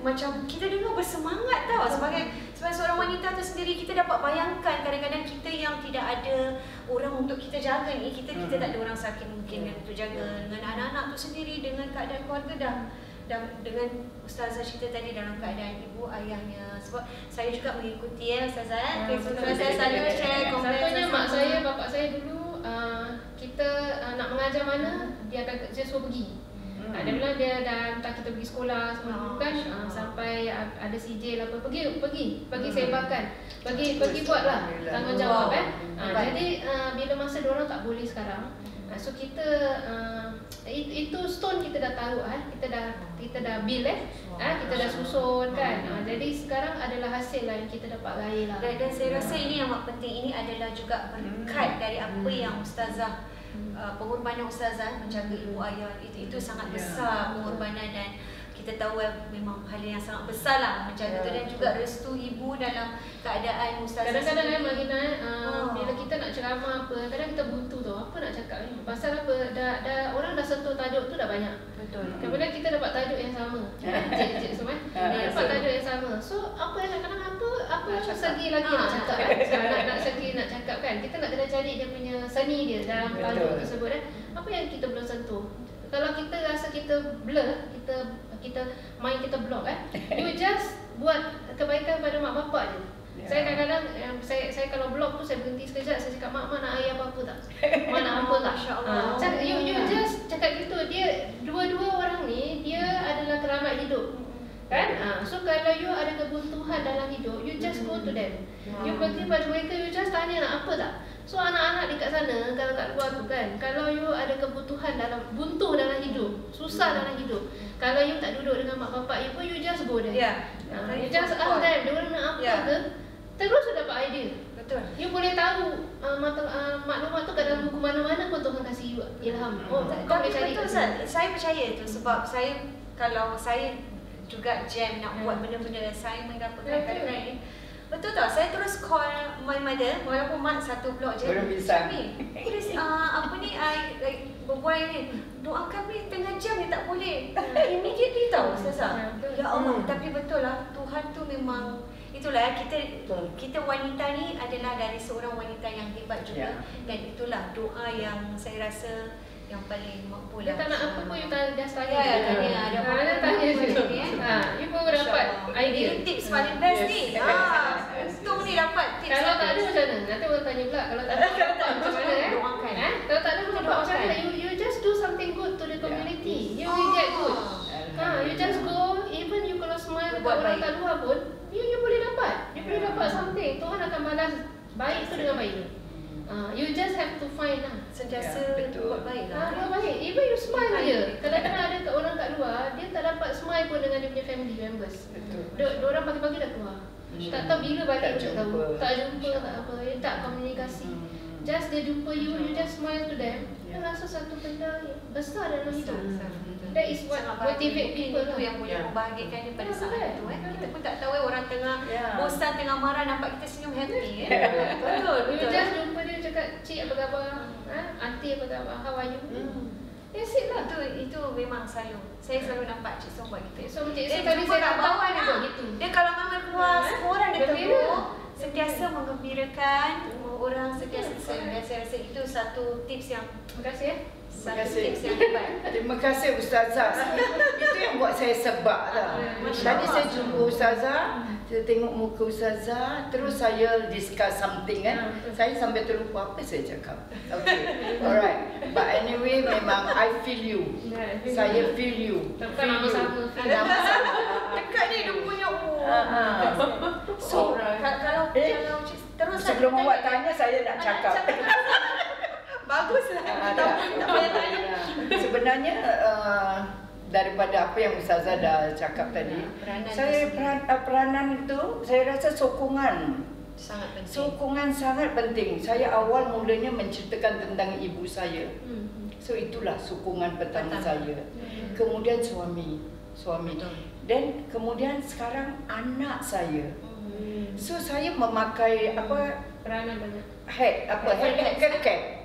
Macam kita dengar bersemangat tau. Sebagai seorang wanita tu sendiri, kita dapat bayangkan kadang-kadang kita yang tidak ada orang untuk kita jaga ni, kita tak ada orang sakit mungkin untuk jaga, dengan anak-anak tu sendiri, dengan keadaan keluarga dan dengan ustazah cerita tadi dalam keadaan ibu ayahnya. Sebab saya juga mengikuti ustazah Facebook, saya selalu share komen. Satunya mak saya, bapak saya dulu kita nak mengajar mana dia suruh pergi. Dia bilang dia dah hantar kita pergi sekolah semua dulu kan, sampai ada CJ lah apa, pergi sebarkan, pergi buatlah tanggungjawab jadi bila masa diorang tak boleh sekarang, so kita itu stone kita dah taruh kita dah build kita dah susun kan. Jadi sekarang adalah hasil lah yang kita dapat raya lah. Dan saya rasa ini yang penting, ini adalah juga berkat dari apa yang ustazah, pengorbanan ustazah menjaga ibu ayah itu sangat besar pengorbanan, dan kita tahu memang hal yang sangat besar lah menjaga tu, dan juga restu ibu dalam keadaan ustazah. Kadang-kadang Magina bila kita nak ceramah apa, kadang kita buntu tu apa nak cakap ni. Pasal apa? Dah orang dah sentuh tajuk tu dah banyak. Betul. Kemudian kita dapat tajuk yang sama. Cik semua. Dapat tajuk yang sama. So apa yang kadang-kadang apa segi lagi nak cakap kan? Nak segi nak cakap kan. Kita nak kena cari dia punya seni dia dalam tajuk tersebut Apa yang kita belum sentuh. Kalau kita rasa kita blur, kita mind kita block you just buat kebaikan pada mak bapak je. Saya kadang-kadang saya kalau blog tu saya berhenti sekejap, saya cakap mak nak air apa-apa tak? Mak nak apa tak? Masya-Allah. You just cakap gitu. Dia dua-dua orang ni dia adalah keramat hidup. Kan? So kalau you ada kebutuhan dalam hidup, you just go to them. You pergi pada mereka, you just tanya nak apa tak? So anak-anak dekat sana, kalau kat luar tu kan, kalau you ada kebutuhan buntu dalam hidup, susah dalam hidup, kalau you tak duduk dengan mak bapak you pun, you just go there. You just ask them, dia orang nak apa ke, terus you dapat idea. Betul. You boleh tahu maklumat tu kat dalam buku mana-mana pun Tuhan kasih you ilham. Kau boleh cari. Betul, saya percaya tu sebab kalau saya juga jam nak buat benda-benda saya mendapatkan kadang-kadang betul tak? Saya terus call my mother, walaupun mak satu blok je. Syami, please berbual ni, doakan ni tengah jam ni tak boleh. Immediately tau ustazah. Ya Allah, tapi betul lah Tuhan tu memang itulah kita wanita ni adalah dari seorang wanita yang hebat juga, dan itulah doa yang saya rasa yang paling mampu lah. Dia tak nak apa pun, you just tanya. Ada apa-apa tanya je. You pun dapat idea. Ini tips paling best ni. Untung ni mesti dapat tips. Kalau tak ada macam mana? Nanti orang tanya pula kalau tak ada macam mana Kalau tak ada macam mana? You just do something good to the community. You will get good. You just go, even you kalau smile dekat orang kat luar pun, you boleh dapat. You boleh dapat something. Tuhan akan balas baik tu dengan baik. You just have to find lah. Sentiasa buat baik lah. Buat baik. Even you smile je. Kadang-kadang ada kat orang kat luar, dia tak dapat smile pun dengan dia punya family members. Diorang pagi-pagi dah keluar. Tak tahu bila balik pun tak tahu. Tak jumpa, tak apa. Tak komunikasi. Just dia jumpa you just smile to them. Dia rasa satu benda besar dalam hidup. That is what motivate people lah. Itu yang boleh membahagiakan dia pada saat itu. Kita pun tak tahu orang tengah bosan, tengah marah, nampak kita senyum happy. Betul. You just jumpa dia cakap, cik apa khabar? Aunty apa khabar? How are you? That's it lah. Itu memang selalu. Saya selalu nampak Cik Song buat gitu. So Cik Song tadi saya tahu dia buat gitu. Dia kalau mama keluar, semua orang dia tegur, sentiasa menggembirakan, orang sentiasa senang. Saya rasa itu satu tips yang terima kasih tips yang hebat. Terima kasih Ustazah. Itu yang buat saya sebab lah. Tadi saya jumpa Ustazah, saya tengok muka Ustazah, terus saya discuss something kan. Saya sampai terlupa apa saya cakap. Okay, alright. But anyway, memang I feel you. Saya feel you. Nama sama. Dekat ni dia punya. So kalau terus sebelum awak tanya, saya nak cakap. Baguslah. Tak payah tanya. Sebenarnya daripada apa yang Ustazah dah cakap tadi, saya peranan itu saya rasa sokongan sangat penting. Sokongan sangat penting. Saya awal mulanya menceritakan tentang ibu saya. So itulah sokongan pertama saya. Kemudian suami. Dan kemudian sekarang anak saya. So saya memakai peranan banyak. Hat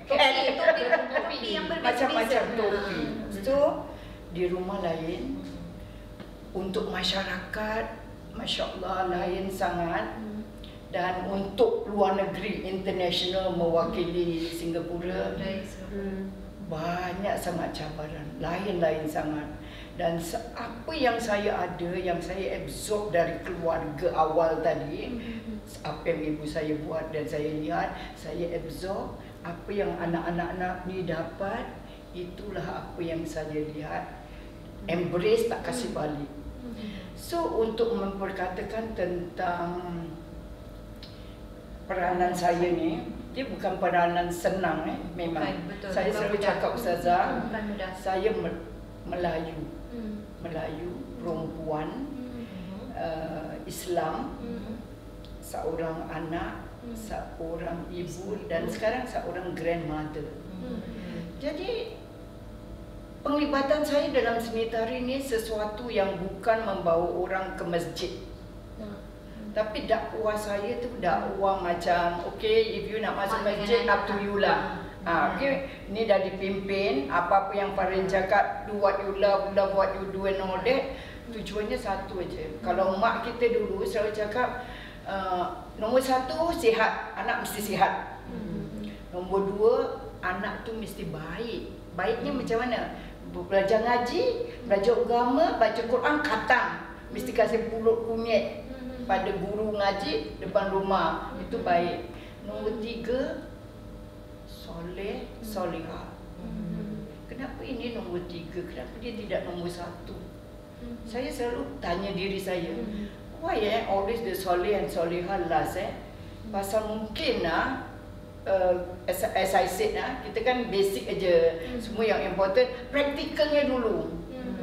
topi yang berbeza-beza. Macam-macam topi. So di rumah lain, untuk masyarakat, Masya Allah lain sangat. Dan untuk luar negeri, international mewakili Singapura, banyak sangat cabaran, lain-lain sangat. Dan apa yang saya ada, yang saya absorb dari keluarga awal tadi, apa yang ibu saya buat dan saya lihat, saya absorb. Apa yang anak-anak ni dapat, itulah apa yang saya lihat. Embrace, tak kasih balik. So untuk memperkatakan tentang peranan saya ni, dia bukan peranan senang memang. Betul, saya selalu cakap Ustazah, saya Melayu, perempuan, Islam, seorang anak, seorang ibu dan sekarang seorang grandmother. Jadi penglibatan saya dalam seni tari ni sesuatu yang bukan membawa orang ke masjid. Tapi dakwah saya tu dakwah macam okay, if you nak masuk masjid, up to you lah. Okay, ni dah dipimpin, apa-apa yang Farin cakap, do what you love what you do and all that. Tujuannya satu aja. Kalau mak kita dulu selalu cakap, nombor satu, sihat. Anak mesti sihat. Nombor dua, anak tu mesti baik. Baiknya macam mana? Belajar ngaji, belajar agama, baca Quran, khatam. Mesti kasih pulut kunyit pada guru ngaji depan rumah. Itu baik. Nombor tiga, soleh, solehah. Kenapa ini nombor tiga? Kenapa dia tidak nombor satu? Saya selalu tanya diri saya, why always the soleh and solehah last Pasal mungkin as I said kita kan basic aja. Semua yang important, practicalnya dulu.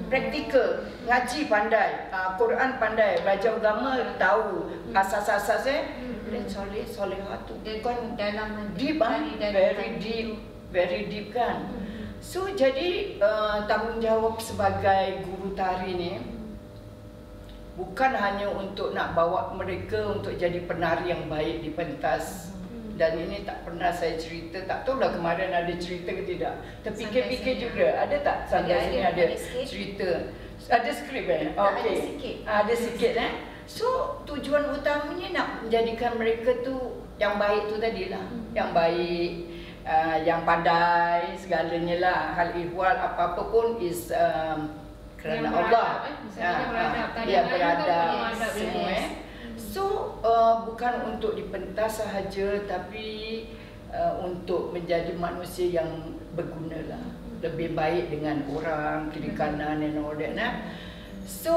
Praktikal, ngaji pandai, Quran pandai, belajar agama tahu asas-asasnya. Dan soleh, solehah tu bukan dalam deep, very deep kan. So jadi tanggungjawab sebagai guru tari ni bukan hanya untuk nak bawa mereka untuk jadi penari yang baik di pentas. Dan ini tak pernah saya cerita, tak tahulah kemarin ada cerita ke tidak. Terfikir-fikir juga, ada tak sampai sini ada cerita? Ada skrip Okey. Ada sikit So tujuan utamanya nak menjadikan mereka tu yang baik tu tadilah, yang baik, yang pandai segalanya lah. Hal ihwal apa-apa pun is kerana Allah. Dia beradab semua. So bukan untuk dipentas sahaja, tapi untuk menjadi manusia yang berguna lah, lebih baik dengan orang, kiri kanan and all that. So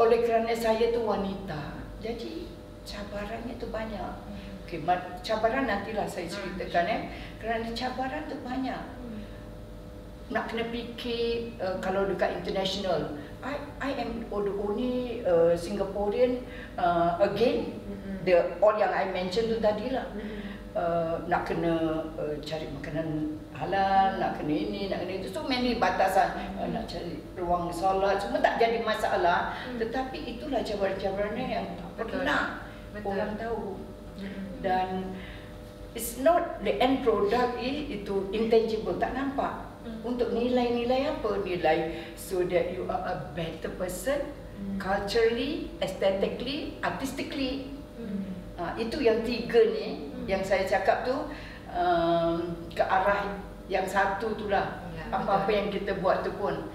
oleh kerana saya tu wanita, jadi cabarannya tu banyak. Okay, cabaran nantilah saya ceritakan kerana cabaran tu banyak. Nak kena fikir kalau dekat international, I am the only Singaporean again, all yang I mention tu tadi lah. Nak kena cari makanan halal, nak kena ini, nak kena itu. So many batasan, nak cari ruang solat, semua tak jadi masalah. Tetapi itulah cabaran-cabarannya yang tak pernah orang tahu. Dan it's not the end product itu intangible, tak nampak. Untuk nilai-nilai apa? Nilai so that you are a better person, culturally, aesthetically, artistically. Itu yang tiga ni yang saya cakap tu, ke arah yang satu tu lah. Apa-apa yang kita buat tu pun.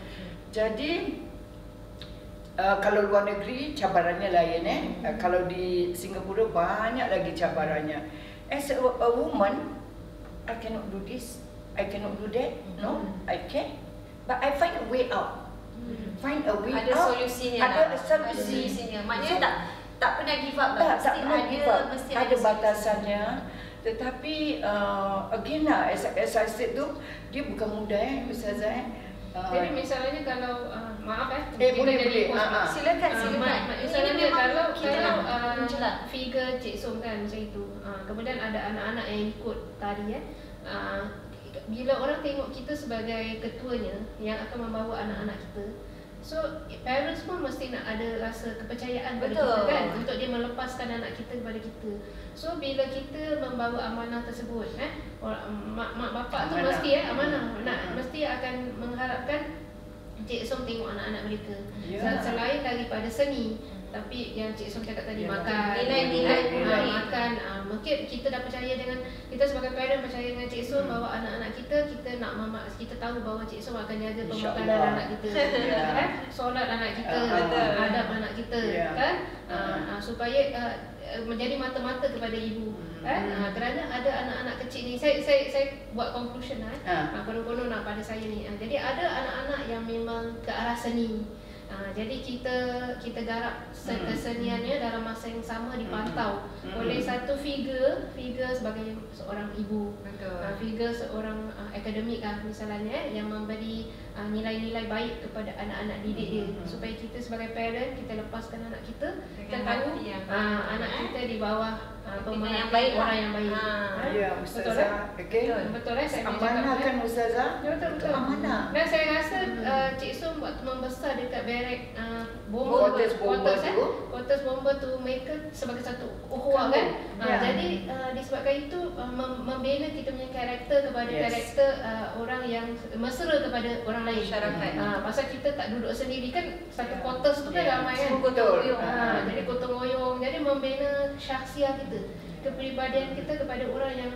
Jadi kalau luar negeri cabarannya lain kalau di Singapura banyak lagi cabarannya. As a woman, I cannot do this, I cannot do that. No, I can. But I find a way out. Find a way ada out. Solusinya Ada lah. solusinya. Maknanya tak pernah give up lah. Tak pernah give up. Mesti Ada batasannya. Tetapi again lah, as I said tu, dia bukan mudah Ustazah. Jadi misalnya kalau maaf boleh. Silakan. Misalnya kalau kita figure Cik Som kan macam itu. Kemudian ada anak-anak yang ikut tari bila orang tengok kita sebagai ketuanya yang akan membawa anak-anak kita, so parents pun mesti nak ada rasa kepercayaan pada kita kan, untuk dia melepaskan anak kita kepada kita. So bila kita membawa amanah tersebut, mak bapak tu mesti amanah, mesti akan mengharapkan Cik Som tengok anak-anak mereka. Selain daripada seni, tapi yang Cik Som cakap tadi, makan, nilai-nilai makan, mungkin kita dah percaya dengan, kita sebagai parent percaya dengan Cik Som bahawa anak-anak kita nak kita tahu bahawa Cik Som akan jaga pemakanan anak kita, solat anak kita, adab anak kita, kan, supaya menjadi mata-mata kepada ibu. Kerana ada anak-anak kecil ni, saya buat conclusion konon-konon pada saya ni. Jadi ada anak-anak yang memang ke arah seni. Jadi kita garap keseniannya dalam masa yang sama dipantau oleh satu figure sebagai seorang ibu, figure seorang akademik misalnya, yang memberi nilai-nilai baik kepada anak-anak didik dia, supaya kita sebagai parent kita lepaskan anak kita tahu anak kita di bawah pemerhatian orang yang baik. Ya, Ustazah. Betul saya amanah kan Ustazah? Betul. Amanah. Dan saya rasa Cik Som waktu membesar dekat barek Quarters Bomber tu, mereka sebagai satu ukhuwah kan. Jadi disebabkan itu membina kita punya karakter kepada karakter orang yang mesra kepada orang lain. Pasal kita tak duduk sendiri kan, satu quarters tu kan ramai kan. Jadi gotong royong. Jadi membina syahsiah kita, kepribadian kita kepada orang yang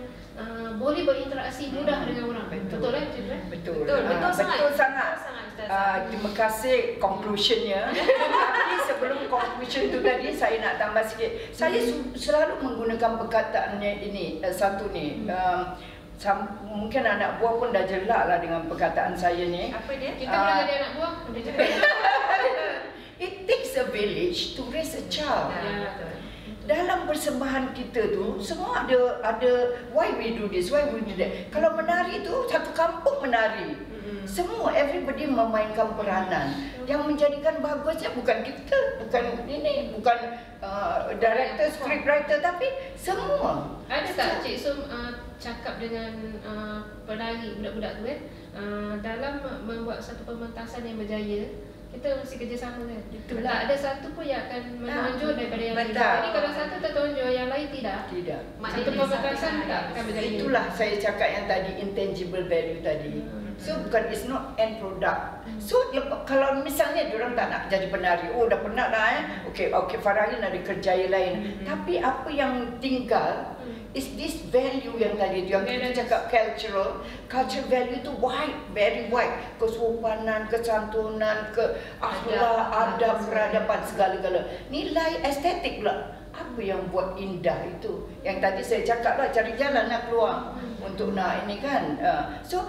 boleh berinteraksi mudah dengan orang. Betul kan? Betul sangat. Terima kasih conclusionnya. Tapi sebelum conclusion tu tadi, saya nak tambah sikit. Saya selalu menggunakan perkataannya ini, satu ni. Mungkin anak buah pun dah jelak lah dengan perkataan saya ni. Apa dia? Kita pernah jadi anak buah. It takes a village to raise a child. Dalam persembahan kita tu semua ada why we do this, why we do that. Kalau menari tu satu kampung menari. Semua everybody memainkan peranan. Yang menjadikan bagusnya bukan kita, bukan director, scriptwriter, tapi semua. Ada tak Cik Som cakap dengan penari budak-budak tu dalam membuat satu pementasan yang berjaya, kita mesti kerjasama kan? Itulah. Tak ada satu pun yang akan menonjol daripada yang lain. Betul. Jadi kalau satu tertonjol, yang lain tidak. Satu pementasan tak akan berjaya. Itulah saya cakap yang tadi, intangible value tadi. So bukan, it's not end product. So kalau misalnya diorang tak nak jadi penari, dah penat dah Okay, Farahin ada kerjaya lain. Tapi apa yang tinggal is this value yang tadi yang kita cakap cultural value tu wide, very wide. Kesopanan, kesantunan, ke akhlak, adab, peradaban, segala-gala. Nilai estetik pula. apa yang buat indah itu? Yang tadi saya cakap lah, cari jalan nak keluar untuk nak ini kan. So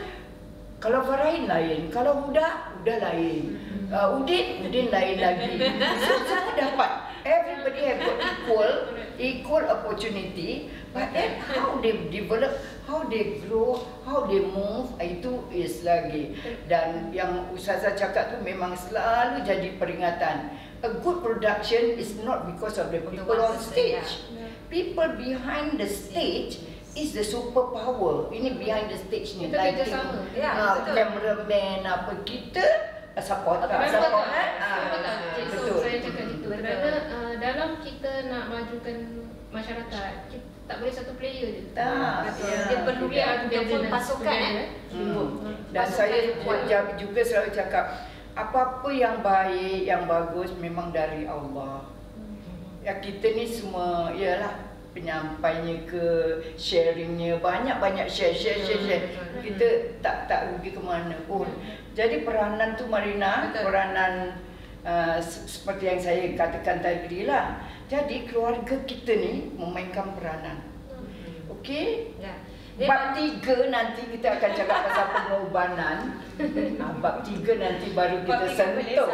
kalau Farahin lain, kalau Huda lain, Udin lain lagi. So semua dapat. Everybody have got equal opportunity, but then how they develop, how they grow, how they move, itu is lagi. Dan yang Ustazah cakap tu memang selalu jadi peringatan. A good production is not because of the people on stage. People behind the stage is the superpower. Ini behind the stage ni, kita kerjasama. Cameraman apa, kita support betul. betul. Saya cakap gitu. Kerana dalam kita nak majukan masyarakat, kita tak boleh satu player je. Dia perlu dia pasukan Dan saya juga selalu cakap, apa-apa yang baik, yang bagus memang dari Allah. Ya kita ni semua ialah penyampainya ke, sharingnya, banyak share. Kita tak rugi ke mana pun. Jadi peranan tu Marina, peranan seperti yang saya katakan tadi lah. Jadi keluarga kita ni memainkan peranan. Okey? Bab 3 nanti kita akan cakap pasal pengorbanan. Bab 3 nanti baru kita sentuh.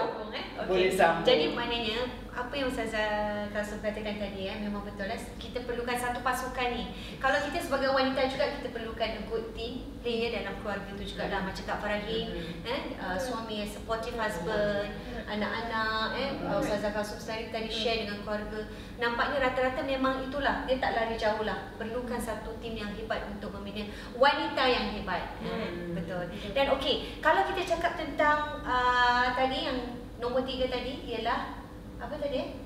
Boleh sambung. Jadi maknanya apa yang Ustazah Kasum katakan tadi memang betul lah. Kita perlukan satu pasukan ni. Kalau kita sebagai wanita juga kita perlukan a good team player dalam keluarga tu juga lah. Macam Kak Farahin, suami, supportive husband, anak-anak, Ustazah Kasum tadi share dengan keluarga. Nampaknya rata-rata memang itulah, dia tak lari jauh lah. Perlukan satu tim yang hebat untuk membina wanita yang hebat. Betul. Dan okey, kalau kita cakap tentang tadi yang nombor 3 tadi ialah apa tadi?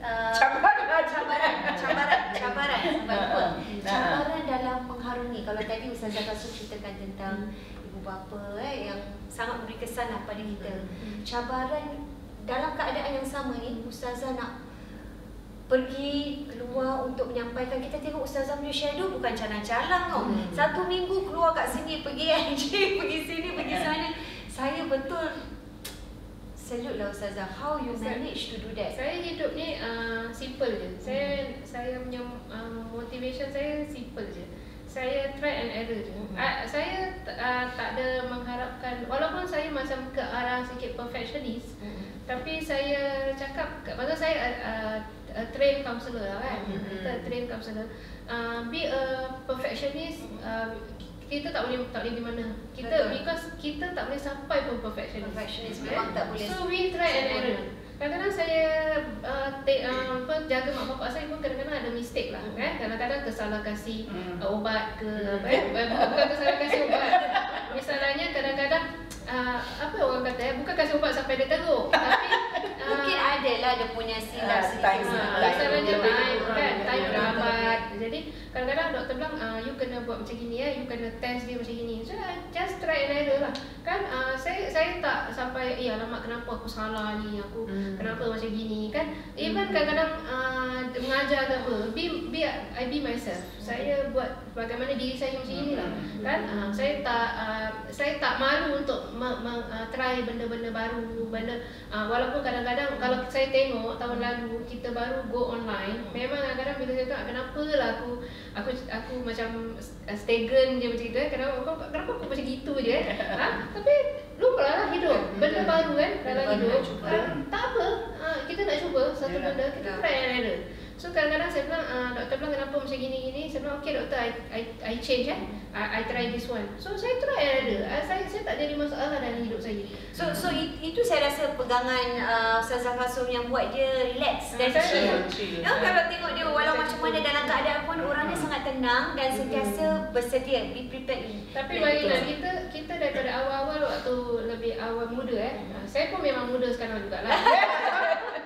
Cabaran dalam mengharungi. Kalau tadi Ustazah Kasum ceritakan tentang ibu bapa yang sangat beri kesan lah pada kita. Cabaran dalam keadaan yang sama ni, Ustazah nak pergi keluar untuk menyampaikan. Kita tengok Ustazah punya shadow bukan calang-calang tau. Satu minggu keluar kat sini, pergi NJ, pergi sini, pergi sana. Saya betul salute lah Ustazah. How you manage to do that? Saya hidup ni simple je. Saya punya motivation saya simple je. Saya try and error je. Saya tak ada mengharapkan, walaupun saya macam ke arah sikit perfectionist, tapi saya cakap, pasal saya train counselor lah kan. Kita train counselor. Be a perfectionist, kita tak boleh di mana. Because kita tak boleh sampai pun perfectionist memang tak boleh. So we try and error. Kadang-kadang saya jaga mak bapak saya pun kadang-kadang ada mistake lah kan. Kadang-kadang tersalah kasih obat ke bukan tersalah kasih obat. Misalnya kadang-kadang apa orang kata bukan kasih ubat sampai dia teruk, tapi mungkin ada lah dia punya silap time lambat. Jadi kadang-kadang doktor bilang you kena buat macam gini you kena test dia macam gini. So just try and error lah kan. Saya tak sampai alamak kenapa aku salah ni, aku kenapa macam gini kan. Even kadang-kadang mengajar ke apa, I be myself. Saya buat bagaimana diri saya macam inilah kan. Saya tak malu untuk try benda-benda baru, walaupun kadang-kadang kalau saya tengok tahun lalu kita baru go online, memang kadang-kadang bila saya tengok kenapa lah aku macam stagnant je macam tu kenapa aku macam gitu je tapi lupa lah hidup benda baru kan dalam hidup. Tak apa, kita nak cuba satu benda, kita try and error. So kadang-kadang saya bilang, doktor bilang kenapa macam gini-gini. Saya bilang, okay doktor, I change I try this one. So saya try and error. Saya tak jadi masalah dalam hidup saya. So itu saya rasa pegangan Ustazah Kasum yang buat dia relax dan chill. Kalau tengok dia walau macam mana dalam keadaan pun orangnya sangat tenang dan sentiasa bersedia, be prepared. Tapi baiklah kita daripada awal-awal waktu lebih awal muda saya pun memang muda sekarang jugalah.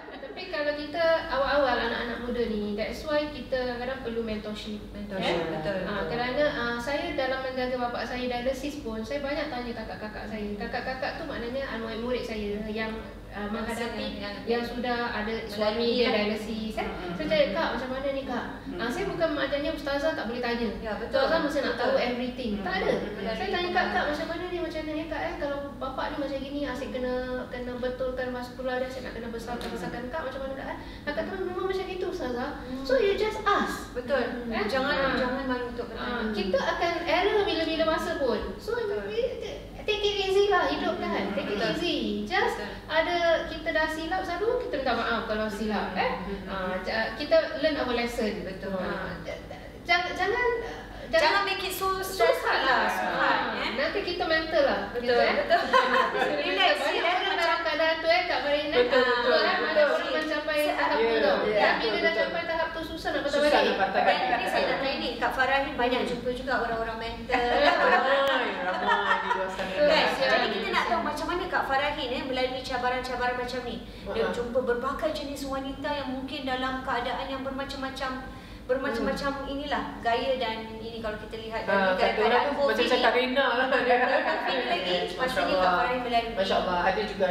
Tapi kalau kita awal-awal anak-anak muda ni, that's why kita kadang perlu mentorship. Betul. Kerana saya dalam menjaga bapak saya dialisis pun, saya banyak tanya kakak-kakak saya. Kakak-kakak tu maknanya murid saya yang menghadapi yang sudah ada suami dia dialisis. Saya cakap, kak macam mana ni kak? Saya bukan maknanya ustazah tak boleh tanya. Ustazah mesti nak tahu everything. Tak ada. Saya tanya kak macam mana ni, macam ya Kak kalau bapak ni macam gini asyik kena betulkan vaskular dia, asyik nak kena besarkan Kak macam mana Kak Kak tu memang macam itu Ustazah. So you just ask. Betul. Jangan malu untuk bertanya. Kita akan error bila-bila masa pun. So take it easy lah hidup kan. Take it easy. Just ada kita dah silap selalu kita minta maaf kalau silap kita learn our lesson. Betul. Jangan make it so susah lah. Nanti kita mental lah. Betul. Relax. Dalam keadaan tu Kak Farina. Betul. Ada orang mencapai tahap tu tau. Bila dah capai tahap tu susah nak patah balik. Dan tadi saya nak tanya ni, Kak Farahin banyak jumpa juga orang-orang mental. Ramai di luar sana. Jadi kita nak tahu macam mana Kak Farahin melalui cabaran-cabaran macam ni. Dia jumpa berbagai jenis wanita yang mungkin dalam keadaan yang bermacam-macam inilah gaya dan ini kalau kita lihat dari keadaan macam macam Kak Rina lah. Covid lagi pastinya Kak Farahin melalui. Masya-Allah, ada juga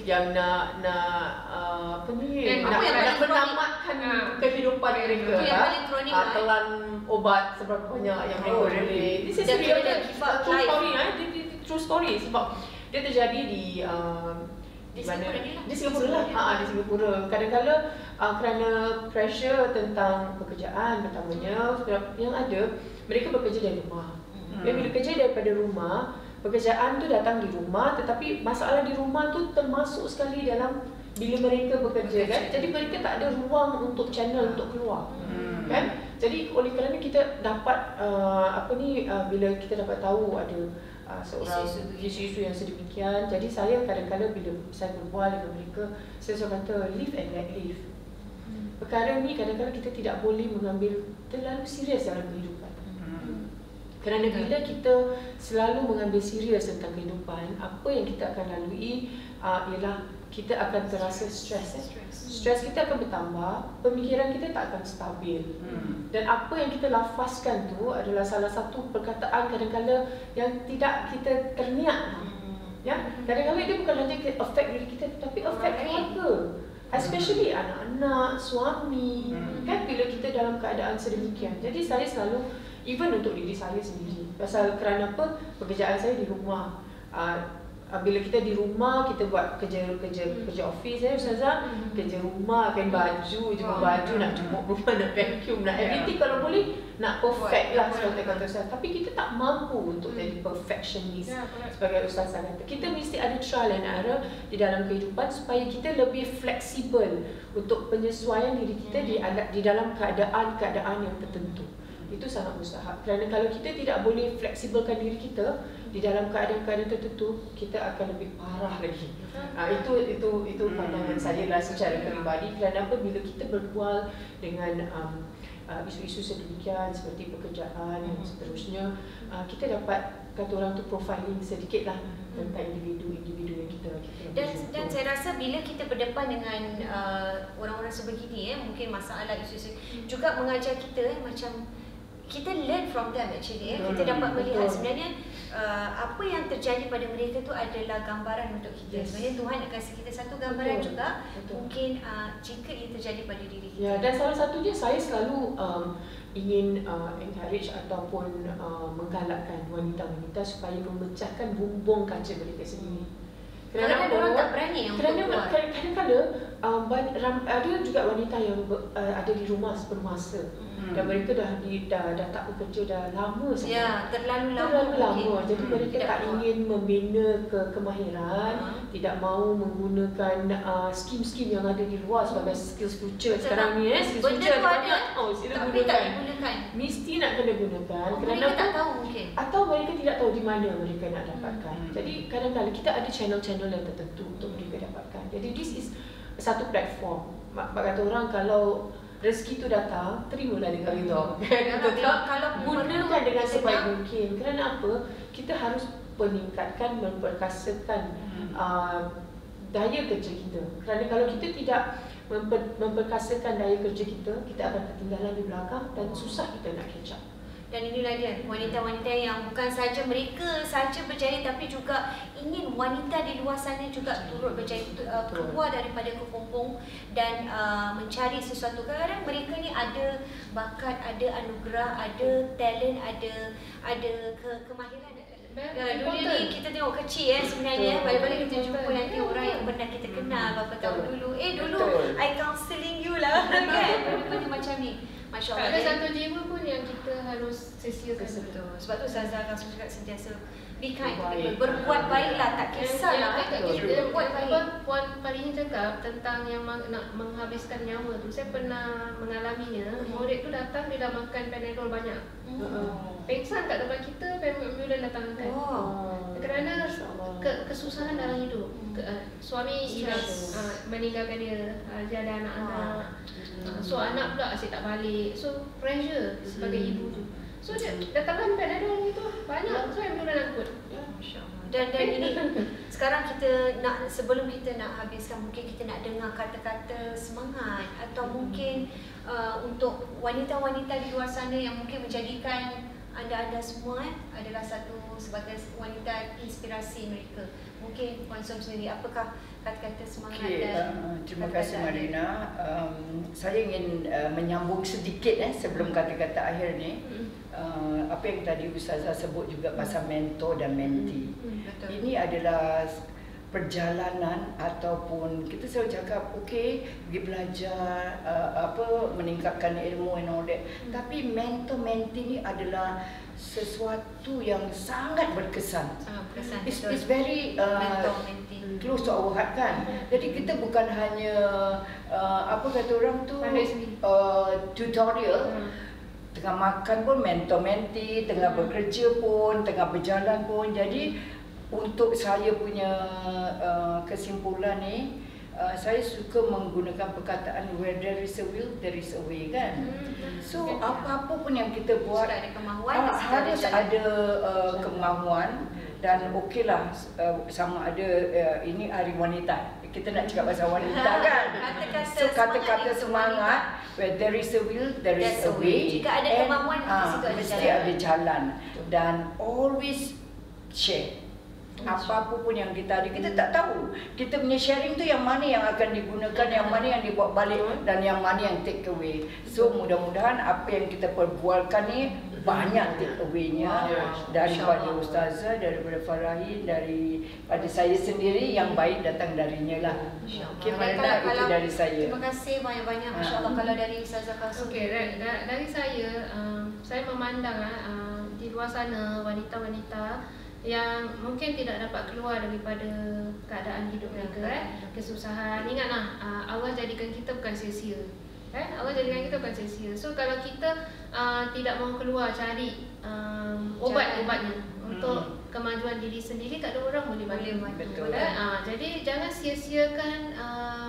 yang nak apa ni nak menamatkan kehidupan mereka. Itu yang paling kronik telan obat seberapa banyak yang mereka boleh. This is real true story true story sebab dia terjadi di mana di Singapura lah. Di Singapura. Kadang-kadang kerana pressure tentang pekerjaan pertamanya yang ada, mereka bekerja dari rumah. Bila kerja daripada rumah, pekerjaan tu datang di rumah, tetapi masalah di rumah tu termasuk sekali dalam bila mereka bekerja kan. Jadi mereka tak ada ruang untuk channel untuk keluar. Kan? Jadi oleh kerana kita dapat bila kita dapat tahu ada seorang isu-isu yang sedemikian, jadi saya kadang-kadang bila saya berbual dengan mereka, saya selalu kata live and let live. Perkara ni kadang-kadang kita tidak boleh mengambil terlalu serius dalam kehidupan. Kerana bila kita selalu mengambil serius tentang kehidupan, apa yang kita akan lalui ialah kita akan terasa stres. Stres kita akan bertambah, pemikiran kita tak akan stabil. Dan apa yang kita lafazkan tu adalah salah satu perkataan kadang-kadang yang tidak kita terniat. Ya, kadang-kadang dia bukan saja affect diri kita, tapi affect keluarga. Especially anak-anak, suami. Kan bila kita dalam keadaan sedemikian. Jadi saya selalu, even untuk diri saya sendiri. Pasal kerana apa? Pekerjaan saya di rumah. Bila kita di rumah, kita buat kerja office Ustazah, kerja rumah, kain baju, jemur baju, nak jemur rumah, nak vacuum, nak everything kalau boleh nak perfect lah seperti kata Ustazah. Tapi kita tak mampu untuk jadi perfectionist sebagai Ustazah kata. Kita mesti ada trial and error di dalam kehidupan supaya kita lebih fleksibel untuk penyesuaian diri kita di dalam keadaan-keadaan yang tertentu. Itu sangat mustahak. Kerana kalau kita tidak boleh fleksibelkan diri kita di dalam keadaan-keadaan tertentu, kita akan lebih parah lagi. Itu pandangan saya lah secara peribadi. Kerana apa? Bila kita berbual dengan isu-isu sedemikian seperti pekerjaan dan seterusnya, kita dapat kata orang tu profiling sedikit lah tentang individu-individu yang kita dan saya rasa bila kita berdepan dengan orang-orang sebegini mungkin masalah isu-isu juga mengajar kita macam kita learn from them actually kita dapat melihat sebenarnya apa yang terjadi pada mereka tu adalah gambaran untuk kita. Sebenarnya Tuhan nak kasih kita satu gambaran juga mungkin jika ia terjadi pada diri kita. Ya, dan salah satunya saya selalu ingin encourage ataupun menggalakkan wanita-wanita supaya memecahkan bumbung kaca mereka sendiri. Kerana orang tak berani untuk keluar. Kadang-kadang ada juga wanita yang ada di rumah sepenuh masa. Dan mereka dah tak bekerja dah lama sangat. Ya, terlalu lama. Jadi mereka tak ingin membina kemahiran, tidak mahu menggunakan skim-skim yang ada di luar sebagai skills future sekarang ni skills future ada sila tapi tak gunakan. digunakan. Mesti nak kena gunakan kerana mereka tak tahu mungkin. Atau mereka tidak tahu di mana mereka nak dapatkan. Jadi kadang-kadang kita ada channel-channel yang tertentu untuk mereka dapatkan. Jadi this is satu platform. Mak kata orang kalau rezeki tu datang, terimalah dengan ridha. Kalau gunakan dengan sebaik mungkin. Kerana apa? Kita harus meningkatkan, memperkasakan daya kerja kita. Kerana kalau kita tidak memperkasakan daya kerja kita, kita akan ketinggalan di belakang dan susah kita nak catch up. Dan inilah dia, wanita-wanita yang bukan saja mereka saja berjaya tapi juga ingin wanita di luar sana juga turut berjaya, keluar daripada kepompong dan mencari sesuatu. Kadang-kadang mereka ni ada bakat, ada anugerah, ada talent, ada kemahiran Dunia ni kita tengok kecil sebenarnya. Balik-balik kita jumpa nanti orang yang pernah kita kenal berapa tahun dulu. Dulu I counselling you lah kan. Benda-benda macam ni. Masya Allah. Tak ada satu jiwa pun yang kita harus sia-siakan. Betul. Sebab tu Ustazah akan cakap sentiasa be kind, berbuat baiklah, tak kisahlah. Berbuat baik. Puan Farihin cakap tentang yang nak menghabiskan nyawa tu. Saya pernah mengalaminya. Murid tu datang, dia dah makan Panadol banyak. Pengsan kat depan kita, ambulan datang angkat. Kerana kesusahan dalam hidup. Suami meninggalkan dia ada anak-anak. So anak pula asyik tak balik. So pressure sebagai ibu tu. So dia datangkan Panadol gitu banyak. So ambulan angkut. Dan ini sekarang kita nak, sebelum kita nak habiskan, mungkin kita nak dengar kata-kata semangat atau mungkin untuk wanita-wanita di luar sana yang mungkin menjadikan anda semua adalah satu sebagai wanita inspirasi mereka. Mungkin Puan Som sendiri, apakah kata-kata semangat dan terima kasih Marina. Saya ingin menyambung sedikit sebelum kata-kata akhir ni. Apa yang tadi Ustazah sebut juga pasal mentor dan mentee. Ini adalah perjalanan ataupun kita selalu cakap pergi belajar meningkatkan ilmu and all that. Tapi mentor mentee ni adalah sesuatu yang sangat berkesan. It's very close to our heart kan. Jadi kita bukan hanya apa kata orang tu tutorial. Tengah makan pun mentor mentee, tengah bekerja pun, tengah berjalan pun. Jadi untuk saya punya kesimpulan ni, saya suka menggunakan perkataan where there is a will, there is a way kan. So apa-apa pun yang kita buat harus ada kemahuan. Dan okeylah sama ada ini hari wanita. Kita nak cakap pasal wanita kan. So kata-kata semangat, where there is a will, there is a way. Jika ada kemahuan, mesti ada jalan. Dan always share. Apa-apa pun yang kita ada, kita tak tahu. Kita punya sharing tu yang mana yang akan digunakan, yang mana yang dibawa balik dan yang mana yang take away. So mudah-mudahan apa yang kita perbualkan ni banyak take away-nya daripada Ustazah, daripada Farahin, daripada saya sendiri, yang baik datang darinya lah. Okey, Marina, itu dari saya. Terima kasih banyak-banyak. Masya Allah. Kalau dari Ustazah Kasum. Okey, dari saya memandang di luar sana wanita-wanita yang mungkin tidak dapat keluar daripada keadaan hidup mereka, kesusahan. Ingatlah, Allah jadikan kita bukan sia-sia. Allah jadikan kita bukan sia-sia. So kalau kita tidak mahu keluar cari obat-obatnya untuk kemajuan diri sendiri, tak ada orang boleh bantu. Betul. Jadi jangan sia-siakan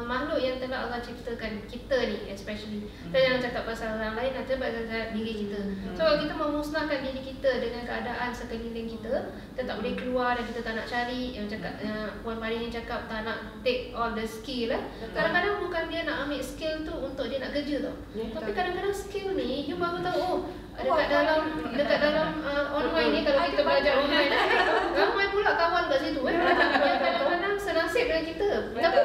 makhluk yang telah Allah ciptakan, kita ni especially. Kita jangan cakap pasal orang lain, kita pasal diri kita. So kalau kita memusnahkan diri kita dengan keadaan sekeliling kita tak boleh keluar dan kita tak nak cari, yang cakap Puan Farihin cakap tak nak take all the skill. Kadang-kadang bukan dia nak ambil skill tu untuk dia nak kerja tau. Tapi kadang-kadang skill ni you baru tahu dekat dalam online ni, kalau kita belajar online ramai pula kawan kat situ yang kadang-kadang senasib dengan kita. Tapi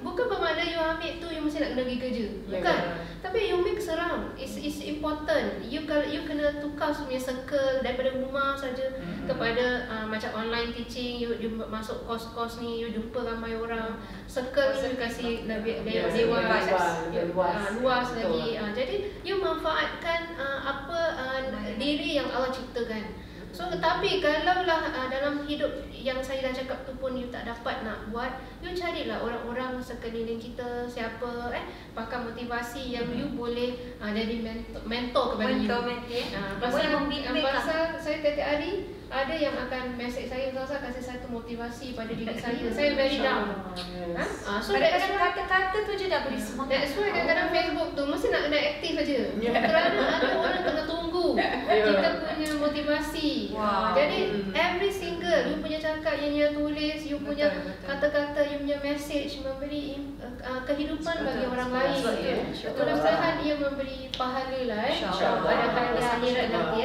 bukan bermakna you ambil tu you mesti nak kena pergi kerja. Bukan. Tapi you mix around. It's important. You kena tukar punya circle daripada rumah saja kepada macam online teaching, you masuk kos-kos ni, you jumpa ramai orang. Circle ni you kasih lebih luas lagi. Jadi you manfaatkan diri yang Allah ciptakan. So tapi kalaulah dalam hidup yang saya dah cakap tu pun you tak dapat nak buat, you carilah orang-orang sekeliling kita, siapa pakar motivasi yang you boleh jadi mentor kepada you. Pasal saya tiap-tiap hari ada yang akan message saya, Ustazah kasih satu motivasi pada diri saya. Saya very down. So kadang-kadang kata-kata tu je dah beri semangat. That's why kadang-kadang Facebook tu mesti nak kena aktif saja. Kerana ada orang tengah tunggu kita punya motivasi. Jadi every single you punya cakap yang you tulis, you punya kata-kata, you punya message memberi kehidupan bagi orang lain. Mudah-mudahan ia memberi pahala lah pada hari akhirat nanti.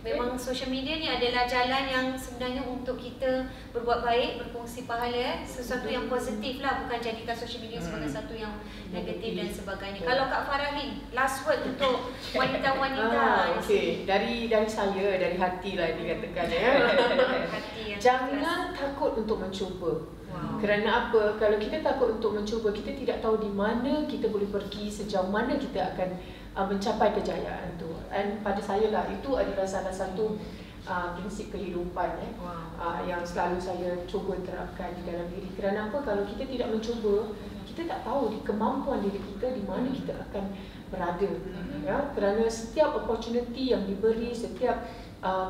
Memang social media ni adalah jalan yang sebenarnya untuk kita berbuat baik, berkongsi pahala, sesuatu yang positif lah, bukan jadikan social media sebagai satu yang negatif dan sebagainya. Kalau Kak Farahin, last word untuk wanita-wanita. Okey, dari saya, dari hati lah dikatakan ya. Hati yang Jangan takut untuk mencuba. Wow. Kerana apa? Kalau kita takut untuk mencuba, kita tidak tahu di mana kita boleh pergi, sejauh mana kita akan mencapai kejayaan tu. Dan pada saya lah, itu adalah salah satu prinsip kehidupan yang selalu saya cuba terapkan di dalam diri. Kerana apa? Kalau kita tidak mencuba, kita tak tahu di kemampuan diri kita di mana kita akan berada. Ya, kerana setiap opportunity yang diberi, setiap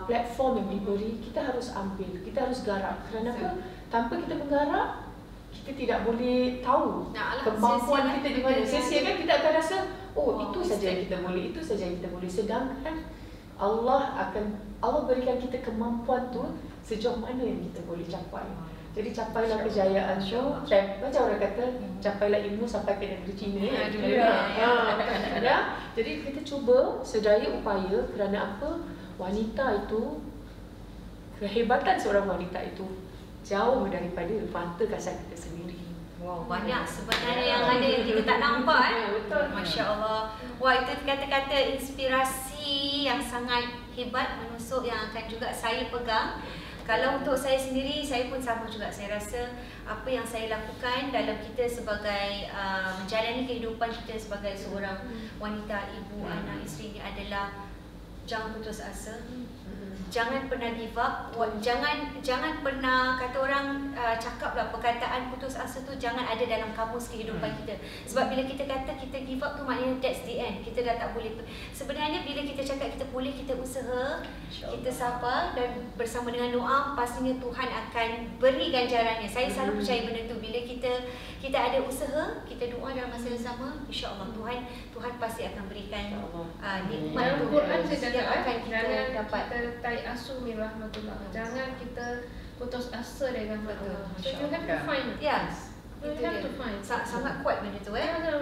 platform yang diberi, kita harus ambil, kita harus garap. Kerana apa? Tanpa kita menggarap, kita tidak boleh tahu kemampuan kita di mana. Sia-sia kan kita akan rasa, itu saja yang kita boleh, itu saja yang kita boleh. Sedangkan Allah berikan kita kemampuan tu sejauh mana yang kita boleh capai. Jadi capailah kejayaan tu, dan macam orang kata, capailah ilmu sampai ke negeri China. Jadi kita cuba sedaya upaya. Kerana apa? Wanita itu, kehebatan seorang wanita itu jauh daripada mata kasar kita sendiri. Wow, banyak sebenarnya yang ada yang kita tak nampak. Betul. Masya Allah. Wah, itu kata-kata inspirasi yang sangat hebat, menusuk, yang akan juga saya pegang. Kalau untuk saya sendiri, saya pun sama juga. Saya rasa apa yang saya lakukan dalam kita sebagai menjalani kehidupan kita sebagai seorang wanita, ibu, anak, isteri ini adalah jangan putus asa. Jangan pernah give up. Jangan pernah, kata orang cakaplah, perkataan putus asa tu jangan ada dalam kamus kehidupan kita. Sebab bila kita kata kita give up tu maknanya that's the end. Kita dah tak boleh. Sebenarnya bila kita cakap kita boleh, kita usaha, kita sabar, dan bersama dengan doa pastinya Tuhan akan beri ganjarannya. Saya selalu percaya benda tu. Bila kita ada usaha, kita doa dalam masa yang sama, insya-Allah Tuhan pasti akan berikan nikmat tu. Quran saya yang cakap akan kita dapat. Kita tarik asu min rahmatullah. Jangan kita putus asa dengan rahmatullah. So you have to find. Yes. You have to find. Sangat kuat benda tu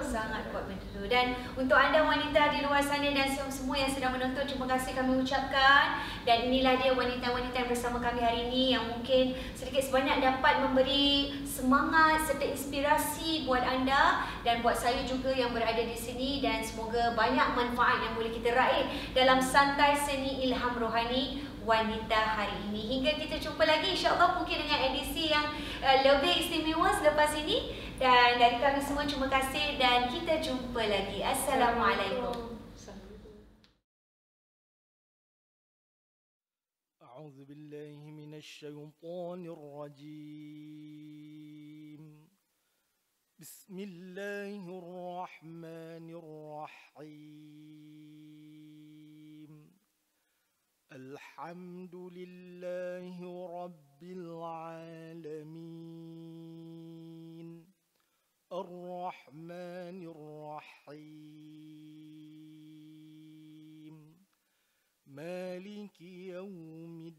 sangat kuat benda tu. Dan untuk anda wanita di luar sana dan semua yang sedang menonton, terima kasih kami ucapkan. Dan inilah dia wanita-wanita yang bersama kami hari ini, yang mungkin sedikit sebanyak dapat memberi semangat serta inspirasi buat anda dan buat saya juga yang berada di sini. Dan semoga banyak manfaat yang boleh kita raih dalam Santai Seni Ilham Rohani Wanita hari ini. Hingga kita jumpa lagi, insya-Allah mungkin dengan edisi yang lebih istimewa selepas ini. Dan dari kami semua, terima kasih dan kita jumpa lagi. Assalamualaikum. A'udzu billahi minasy syaithanir rajim. Bismillahirrahmanirrahim. Alhamdulillahi rabbil alamin. Ar-Rahmanir Rahim. Maliki yaumiddin.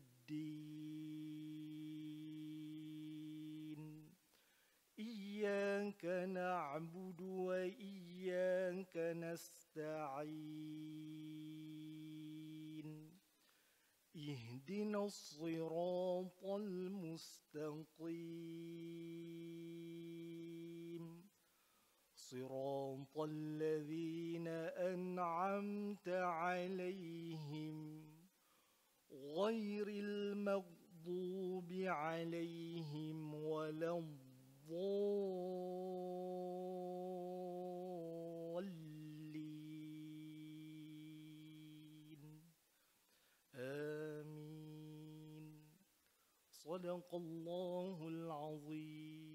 Iyyaka na'budu wa iyyaka nasta'in. Ihdinas siratal mustaqim. Siratal ladzina an'amta 'alaihim ghairil maghdubi 'alaihim waladdallin. Amin. Sadaqallahul azim.